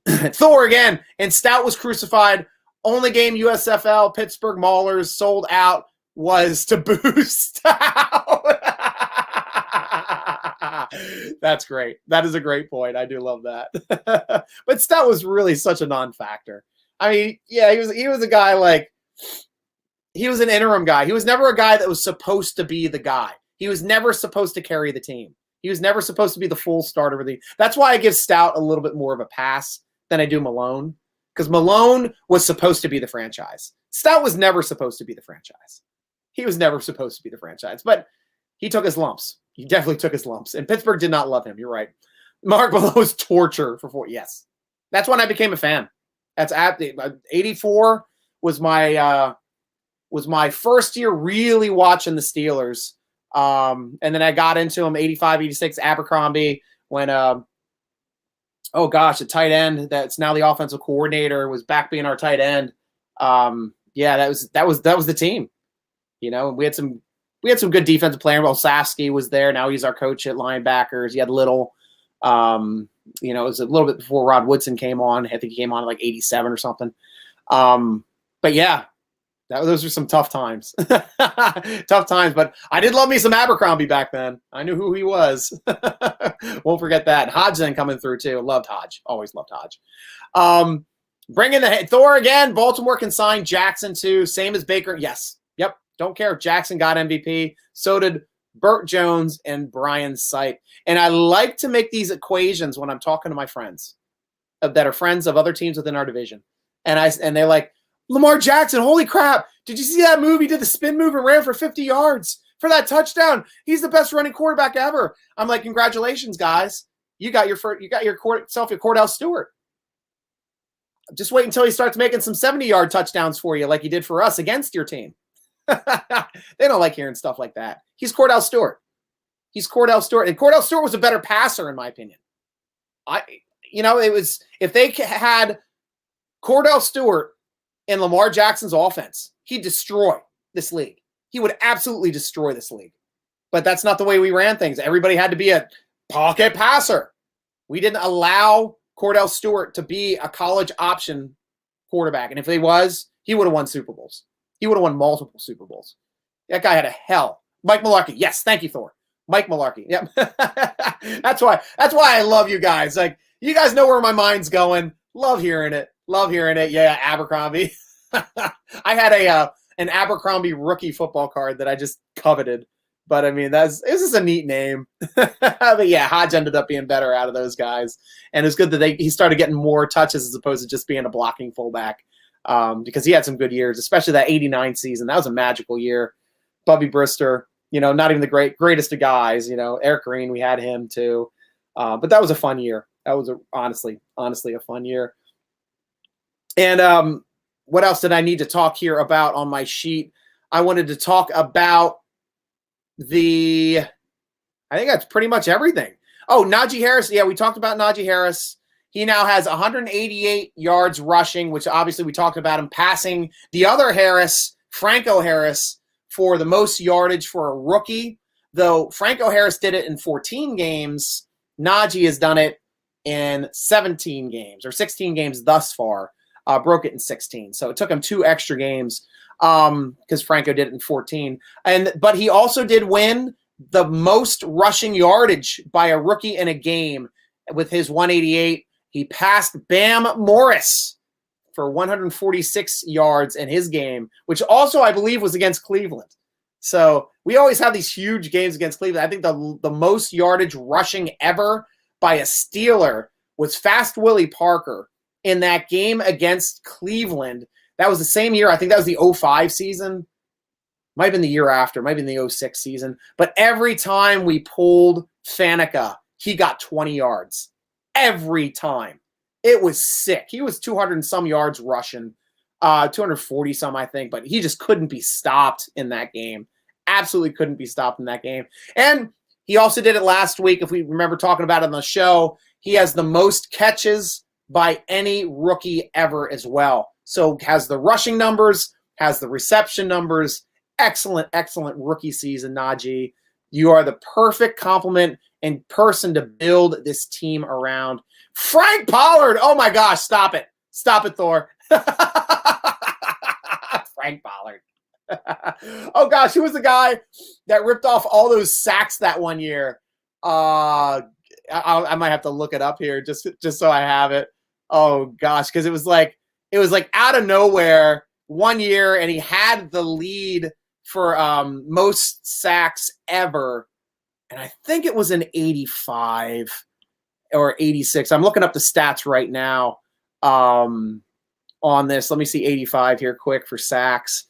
Thor again, and Stout was crucified. Only game USFL, Pittsburgh Maulers sold out was to boo Stout. That's great. That is a great point. I do love that. But Stout was really such a non-factor. I mean, yeah, he was a guy like he was an interim guy. He was never a guy that was supposed to be the guy. He was never supposed to carry the team. He was never supposed to be the full starter. That's why I give Stout a little bit more of a pass than I do Malone, because Malone was supposed to be the franchise. Stout was never supposed to be the franchise. He was never supposed to be the franchise, but he took his lumps. He definitely took his lumps, and Pittsburgh did not love him. You're right. Mark Malone torture for 4. Yes, that's when I became a fan. That's at 84 was my first year really watching the Steelers. And then I got into them 85, 86, Abercrombie, when the tight end that's now the offensive coordinator was back being our tight end. That was the team. You know, we had some good defensive players. Well, Safsky was there. Now he's our coach at linebackers. He had Little. It was a little bit before Rod Woodson came on. I think he came on like 87 or something. But yeah, those are some tough times. Tough times, but I did love me some Abercrombie back then. I knew who he was. Won't forget that. Hodge then coming through too. Loved Hodge. Always loved Hodge. Bringing the Thor again. Baltimore can sign Jackson too. Same as Baker. Yes. Yep. Don't care if Jackson got MVP. So did Burt Jones and Brian Sipe. And I like to make these equations when I'm talking to my friends that are friends of other teams within our division. And they're like, Lamar Jackson, holy crap. Did you see that move? He did the spin move and ran for 50 yards for that touchdown. He's the best running quarterback ever. I'm like, congratulations, guys. You got yourself your Cordell Stewart. Just wait until he starts making some 70-yard touchdowns for you like he did for us against your team. They don't like hearing stuff like that. He's Cordell Stewart. And Cordell Stewart was a better passer, in my opinion. If they had Cordell Stewart in Lamar Jackson's offense, he'd destroy this league. He would absolutely destroy this league. But that's not the way we ran things. Everybody had to be a pocket passer. We didn't allow Cordell Stewart to be a college option quarterback. And if he was, he would have won Super Bowls. He would have won multiple Super Bowls. That guy had a hell. Mike Mularkey. Yes, thank you, Thor. Mike Mularkey. Yep. That's why I love you guys. Like, you guys know where my mind's going. Love hearing it. Yeah, Abercrombie. I had an Abercrombie rookie football card that I just coveted. But I mean, this is a neat name. But yeah, Hodge ended up being better out of those guys. And it's good that he started getting more touches as opposed to just being a blocking fullback. Because he had some good years, especially that 89 season. That was a magical year. Bubby Brister, not even the greatest of guys. Eric Green, we had him too. But that was a fun year. That was honestly a fun year. And what else did I need to talk here about on my sheet? I wanted to talk about I think that's pretty much everything. Oh, Naji Harris. Yeah, we talked about Naji Harris. He now has 188 yards rushing, which obviously we talked about him passing the other Harris, Franco Harris, for the most yardage for a rookie. Though Franco Harris did it in 14 games, Naji has done it in 17 games or 16 games thus far. Broke it in 16. So it took him 2 extra games because Franco did it in 14. But he also did win the most rushing yardage by a rookie in a game with his 188. He passed Bam Morris for 146 yards in his game, which also I believe was against Cleveland. So we always have these huge games against Cleveland. I think the most yardage rushing ever by a Steeler was Fast Willie Parker in that game against Cleveland. That was the same year. I think that was the 05 season. Might have been the year after. Might have been the 06 season. But every time we pulled Faneca, he got 20 yards. Every time. It was sick. He was 200 and some yards rushing. 240 some, I think. But he just couldn't be stopped in that game. Absolutely couldn't be stopped in that game. And he also did it last week. If we remember talking about it on the show, he has the most catches by any rookie ever as well. So has the rushing numbers, has the reception numbers. Excellent, excellent rookie season, Naji. You are the perfect complement and person to build this team around. Frank Pollard. Oh my gosh, stop it. Stop it, Thor. Frank Pollard. Oh gosh, who was the guy that ripped off all those sacks that one year? I might have to look it up here just so I have it. Oh gosh, because it was like out of nowhere. one year, and he had the lead for most sacks ever. And I think it was an 85 or 86. I'm looking up the stats right now on this. Let me see 85 here quick for sacks.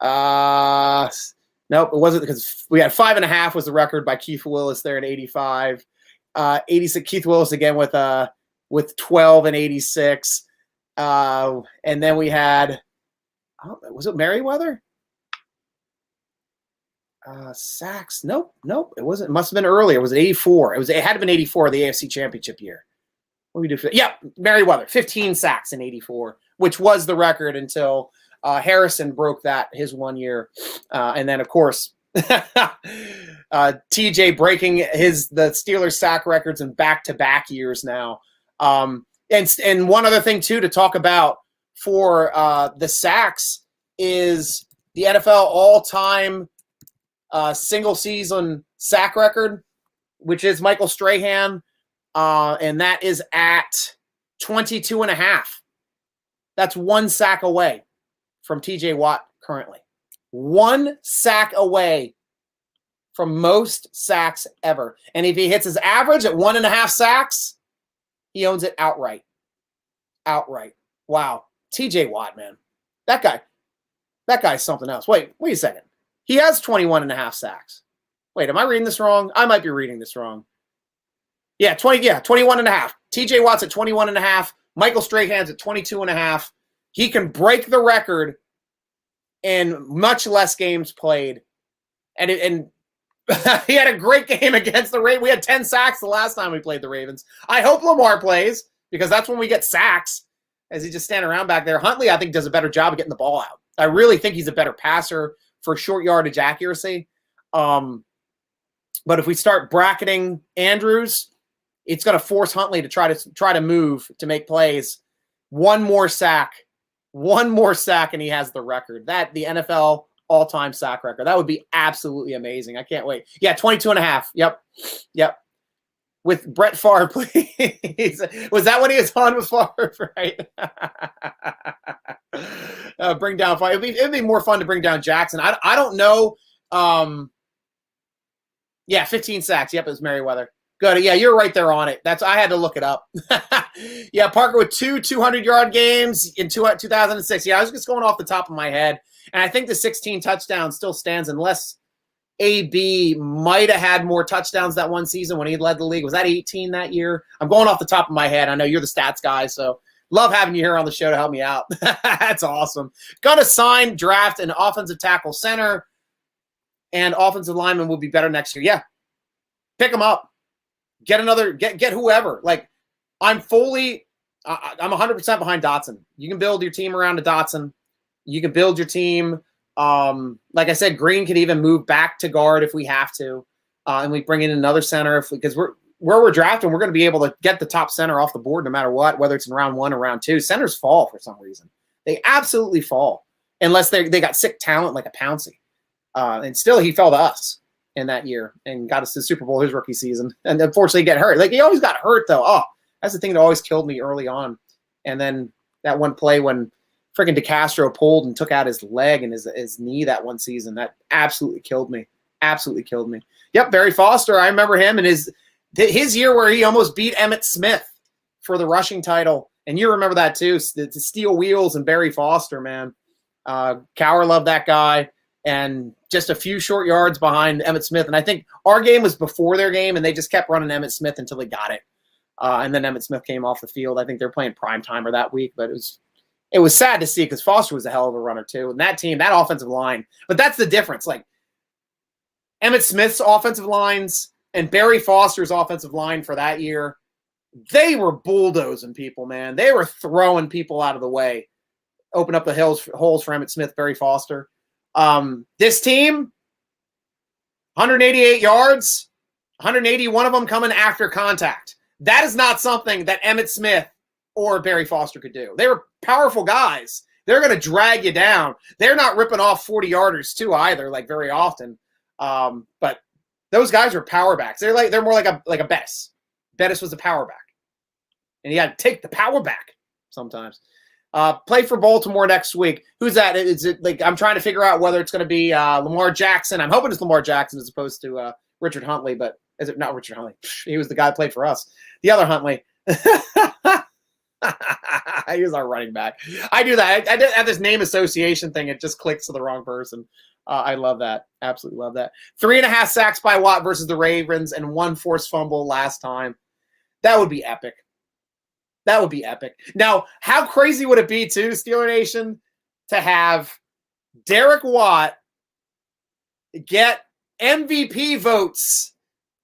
Nope, it wasn't, because we had 5.5 was the record by Keith Willis there in 85. 86, Keith Willis again with 12 and 86. And then we had, was it Merriweather? Sacks. Nope. It wasn't. It must have been earlier. It was 84. It had to been 84, the AFC Championship year. What do we do for that? Yep, Merriweather, 15 sacks in 84, which was the record until Harrison broke that his 1 year. And then, of course, TJ breaking the Steelers sack records in back-to-back years now. And one other thing, too, to talk about for the sacks is the NFL all-time single-season sack record, which is Michael Strahan, and that is at 22.5. That's one sack away from TJ Watt currently. One sack away from most sacks ever. And if he hits his average at 1.5 sacks, he owns it outright. Wow. TJ Watt, man. That guy's something else. Wait a second. He has 21.5 sacks. Wait, am I reading this wrong? I might be reading this wrong. 21.5. TJ Watt's at 21.5. Michael Strahan's at 22.5. He can break the record in much less games played. And he had a great game against the Ravens. We had 10 sacks the last time we played the Ravens. I hope Lamar plays, because that's when we get sacks, as he just standing around back there. Huntley, I think, does a better job of getting the ball out. I really think he's a better passer for short yardage accuracy. But if we start bracketing Andrews, it's going to force Huntley to try to move to make plays. One more sack, and he has the record. That the NFL all-time sack record. That would be absolutely amazing. I can't wait. Yeah, 22.5. Yep. With Brett Favre, please. Was that when he was on with Favre, right? Bring down Favre. It'd be more fun to bring down Jackson. I don't know. 15 sacks. Yep, it was Merriweather. Good. Yeah, you're right there on it. I had to look it up. Yeah, Parker with 200-yard games in 2006. Yeah, I was just going off the top of my head. And I think the 16 touchdowns still stands, unless AB might have had more touchdowns that one season when he led the league. Was that 18 that year? I'm going off the top of my head. I know you're the stats guy, so love having you here on the show to help me out. That's awesome. Going to sign, draft an offensive tackle center, and offensive lineman will be better next year. Yeah, pick them up. Get whoever. Like, I'm 100% behind Dotson. You can build your team around a Dotson. You can build your team. Like I said, Green could even move back to guard if we have to. And we bring in another center because where we're drafting, we're going to be able to get the top center off the board no matter what, whether it's in round 1 or round 2. Centers fall for some reason. They absolutely fall unless they got sick talent like a Pouncey. And still he fell to us in that year and got us to the Super Bowl his rookie season. And unfortunately get hurt. Like, he always got hurt though. Oh, that's the thing that always killed me early on. And then that one play when freaking DeCastro pulled and took out his leg and his knee that one season, that absolutely killed me. Yep, Barry Foster. I remember him and his year where he almost beat Emmitt Smith for the rushing title. And you remember that too, the steel wheels and Barry Foster, man. Cower loved that guy. And just a few short yards behind Emmitt Smith. And I think our game was before their game, and they just kept running Emmitt Smith until they got it. And then Emmitt Smith came off the field. I think they're playing prime timer that week, but it was sad to see because Foster was a hell of a runner too. And that team, that offensive line, but that's the difference. Like, Emmitt Smith's offensive lines and Barry Foster's offensive line for that year, they were bulldozing people, man. They were throwing people out of the way. Open up the holes for Emmitt Smith, Barry Foster. This team, 188 yards, 181 of them coming after contact. That is not something that Emmitt Smith or Barry Foster could do. They were powerful guys. They're going to drag you down. They're not ripping off 40-yarders too either, like very often. But those guys were power backs. They're more like a Bettis. Bettis was a power back. And he had to take the power back sometimes. Play for Baltimore next week. Who's that? Is it like I'm trying to figure out whether it's going to be Lamar Jackson. I'm hoping it's Lamar Jackson as opposed to Richard Huntley, but is it not Richard Huntley? He was the guy who played for us. The other Huntley. He was our running back. I do that. I have this name association thing. It just clicks to the wrong person. I love that. Absolutely love that. 3.5 sacks by Watt versus the Ravens and 1 forced fumble last time. That would be epic. That would be epic. Now, how crazy would it be, too, Steeler Nation, to have Derek Watt get MVP votes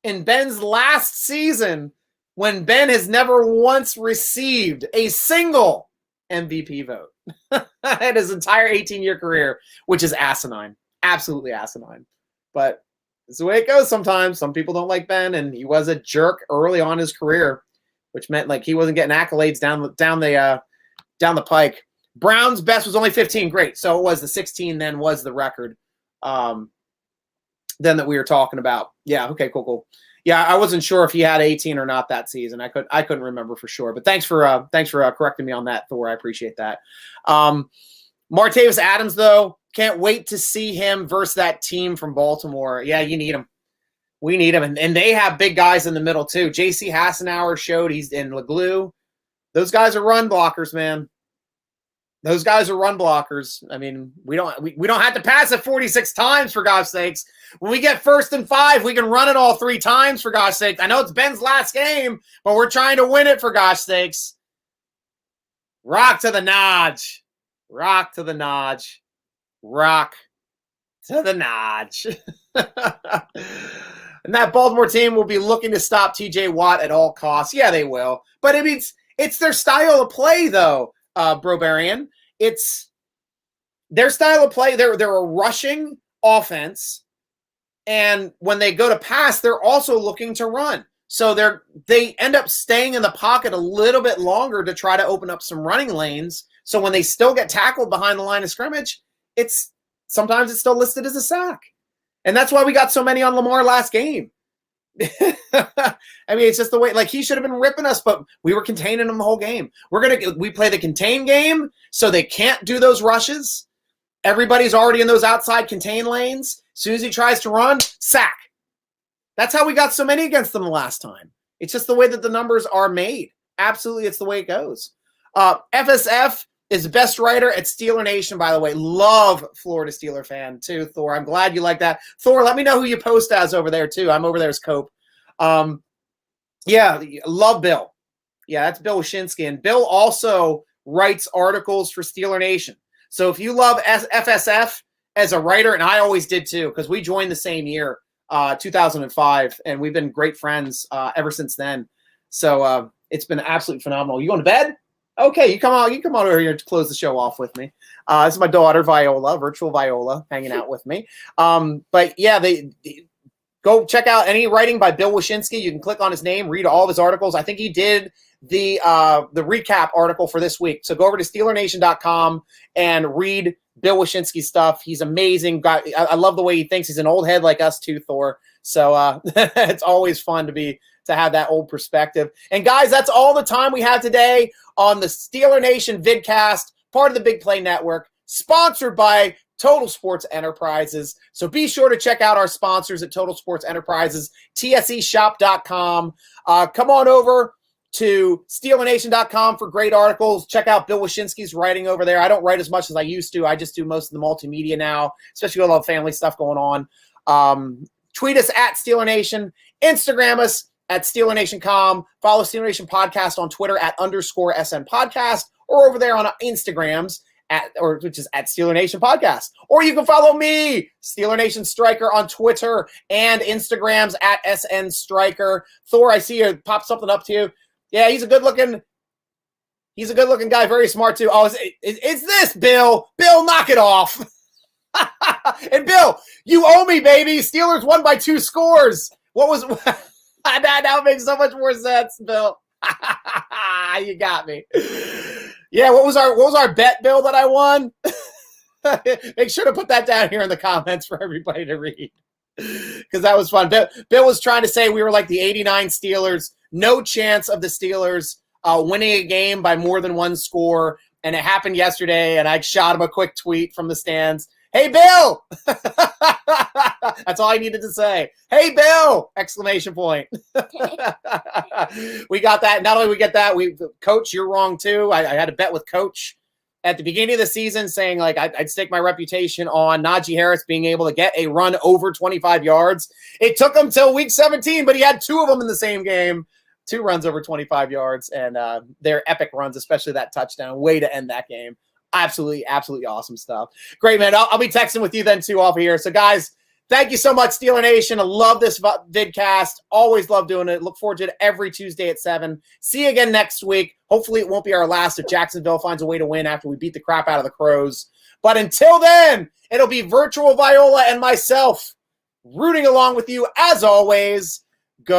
in Ben's last season when Ben has never once received a single MVP vote in his entire 18-year career, which is asinine. Absolutely asinine. But it's the way it goes sometimes. Some people don't like Ben, and he was a jerk early on in his career, which meant like he wasn't getting accolades down the pike. Brown's best was only 15. Great. So it was the 16 then was the record then that we were talking about. Yeah, okay, cool. Yeah, I wasn't sure if he had 18 or not that season. I couldn't remember for sure. But thanks for correcting me on that, Thor. I appreciate that. Martavius Adams, though, can't wait to see him versus that team from Baltimore. Yeah, you need him. We need him. And they have big guys in the middle, too. J.C. Hassenauer showed he's in Leglue. Those guys are run blockers, man. Those guys are run blockers. I mean, we don't have to pass it 46 times, for God's sakes. When we get 1st and 5, we can run it all 3 times, for God's sake. I know it's Ben's last game, but we're trying to win it, for God's sakes. Rock to the Naj. Rock to the Naj. Rock to the Naj. And that Baltimore team will be looking to stop TJ Watt at all costs. Yeah, they will. But I mean, it's their style of play, though, Brobarian. It's their style of play. They're a rushing offense. And when they go to pass, they're also looking to run. So they end up staying in the pocket a little bit longer to try to open up some running lanes. So when they still get tackled behind the line of scrimmage, sometimes it's still listed as a sack. And that's why we got so many on Lamar last game. I mean, it's just the way, like, he should have been ripping us, but we were containing him the whole game. We play the contain game, so they can't do those rushes. Everybody's already in those outside contain lanes. As soon as he tries to run, sack. That's how we got so many against them the last time. It's just the way that the numbers are made. Absolutely, it's the way it goes. FSF is the best writer at Steeler Nation, by the way. Love Florida Steeler fan, too, Thor. I'm glad you like that. Thor, let me know who you post as over there, too. I'm over there as Cope. Yeah, love Bill. Yeah, that's Bill Wyshynski. And Bill also writes articles for Steeler Nation. So if you love FSF as a writer, and I always did, too, because we joined the same year, 2005, and we've been great friends ever since then. So it's been absolutely phenomenal. You going to bed? Okay, you come on over here to close the show off with me. This is my daughter, Viola, virtual Viola, hanging out with me. But yeah, they go check out any writing by Bill Wyshynski. You can click on his name, read all of his articles. I think he did the recap article for this week. So go over to SteelerNation.com and read Bill Wyshynski's stuff. He's amazing. I love the way he thinks. He's an old head like us too, Thor. So it's always fun to have that old perspective. And guys, that's all the time we have today on the Steeler Nation Vidcast, part of the Big Play Network, sponsored by Total Sports Enterprises. So be sure to check out our sponsors at Total Sports Enterprises, tseshop.com. Come on over to SteelerNation.com for great articles. Check out Bill Wyshynski's writing over there. I don't write as much as I used to. I just do most of the multimedia now, especially with all the family stuff going on. Tweet us at Steeler Nation. Instagram us at SteelerNation.com. Follow Steeler Nation Podcast on Twitter at _SN Podcast, or over there on Instagrams which is at Steeler Nation Podcast. Or you can follow me, Steeler Nation Stryker, on Twitter and Instagrams at SN Stryker. Thor, I see you pop something up to you. Yeah, he's a good looking guy, very smart too. Oh, is this Bill? Bill, knock it off. And Bill, you owe me, baby. Steelers won by 2 scores. What was that? Now makes so much more sense, Bill. You got me. Yeah, what was our bet, Bill, that I won? Make sure to put that down here in the comments for everybody to read, because that was fun. Bill was trying to say we were like the '89 Steelers. No chance of the Steelers winning a game by more than 1 score. and it happened yesterday, and I shot him a quick tweet from the stands. Hey, Bill! That's all I needed to say. Hey, Bill! Exclamation point. We got that. Not only we get that, Coach, you're wrong too. I had a bet with Coach at the beginning of the season saying like I'd stake my reputation on Naji Harris being able to get a run over 25 yards. It took him till week 17, but he had 2 of them in the same game. 2 runs over 25 yards, and they're epic runs, especially that touchdown. Way to end that game. Absolutely, absolutely awesome stuff. Great, man. I'll be texting with you then, too, off of here. So, guys, thank you so much, Steeler Nation. I love this vidcast. Always love doing it. Look forward to it every Tuesday at 7. See you again next week. Hopefully, it won't be our last if Jacksonville finds a way to win after we beat the crap out of the Crows. But until then, it'll be Virtual Viola and myself rooting along with you, as always. Go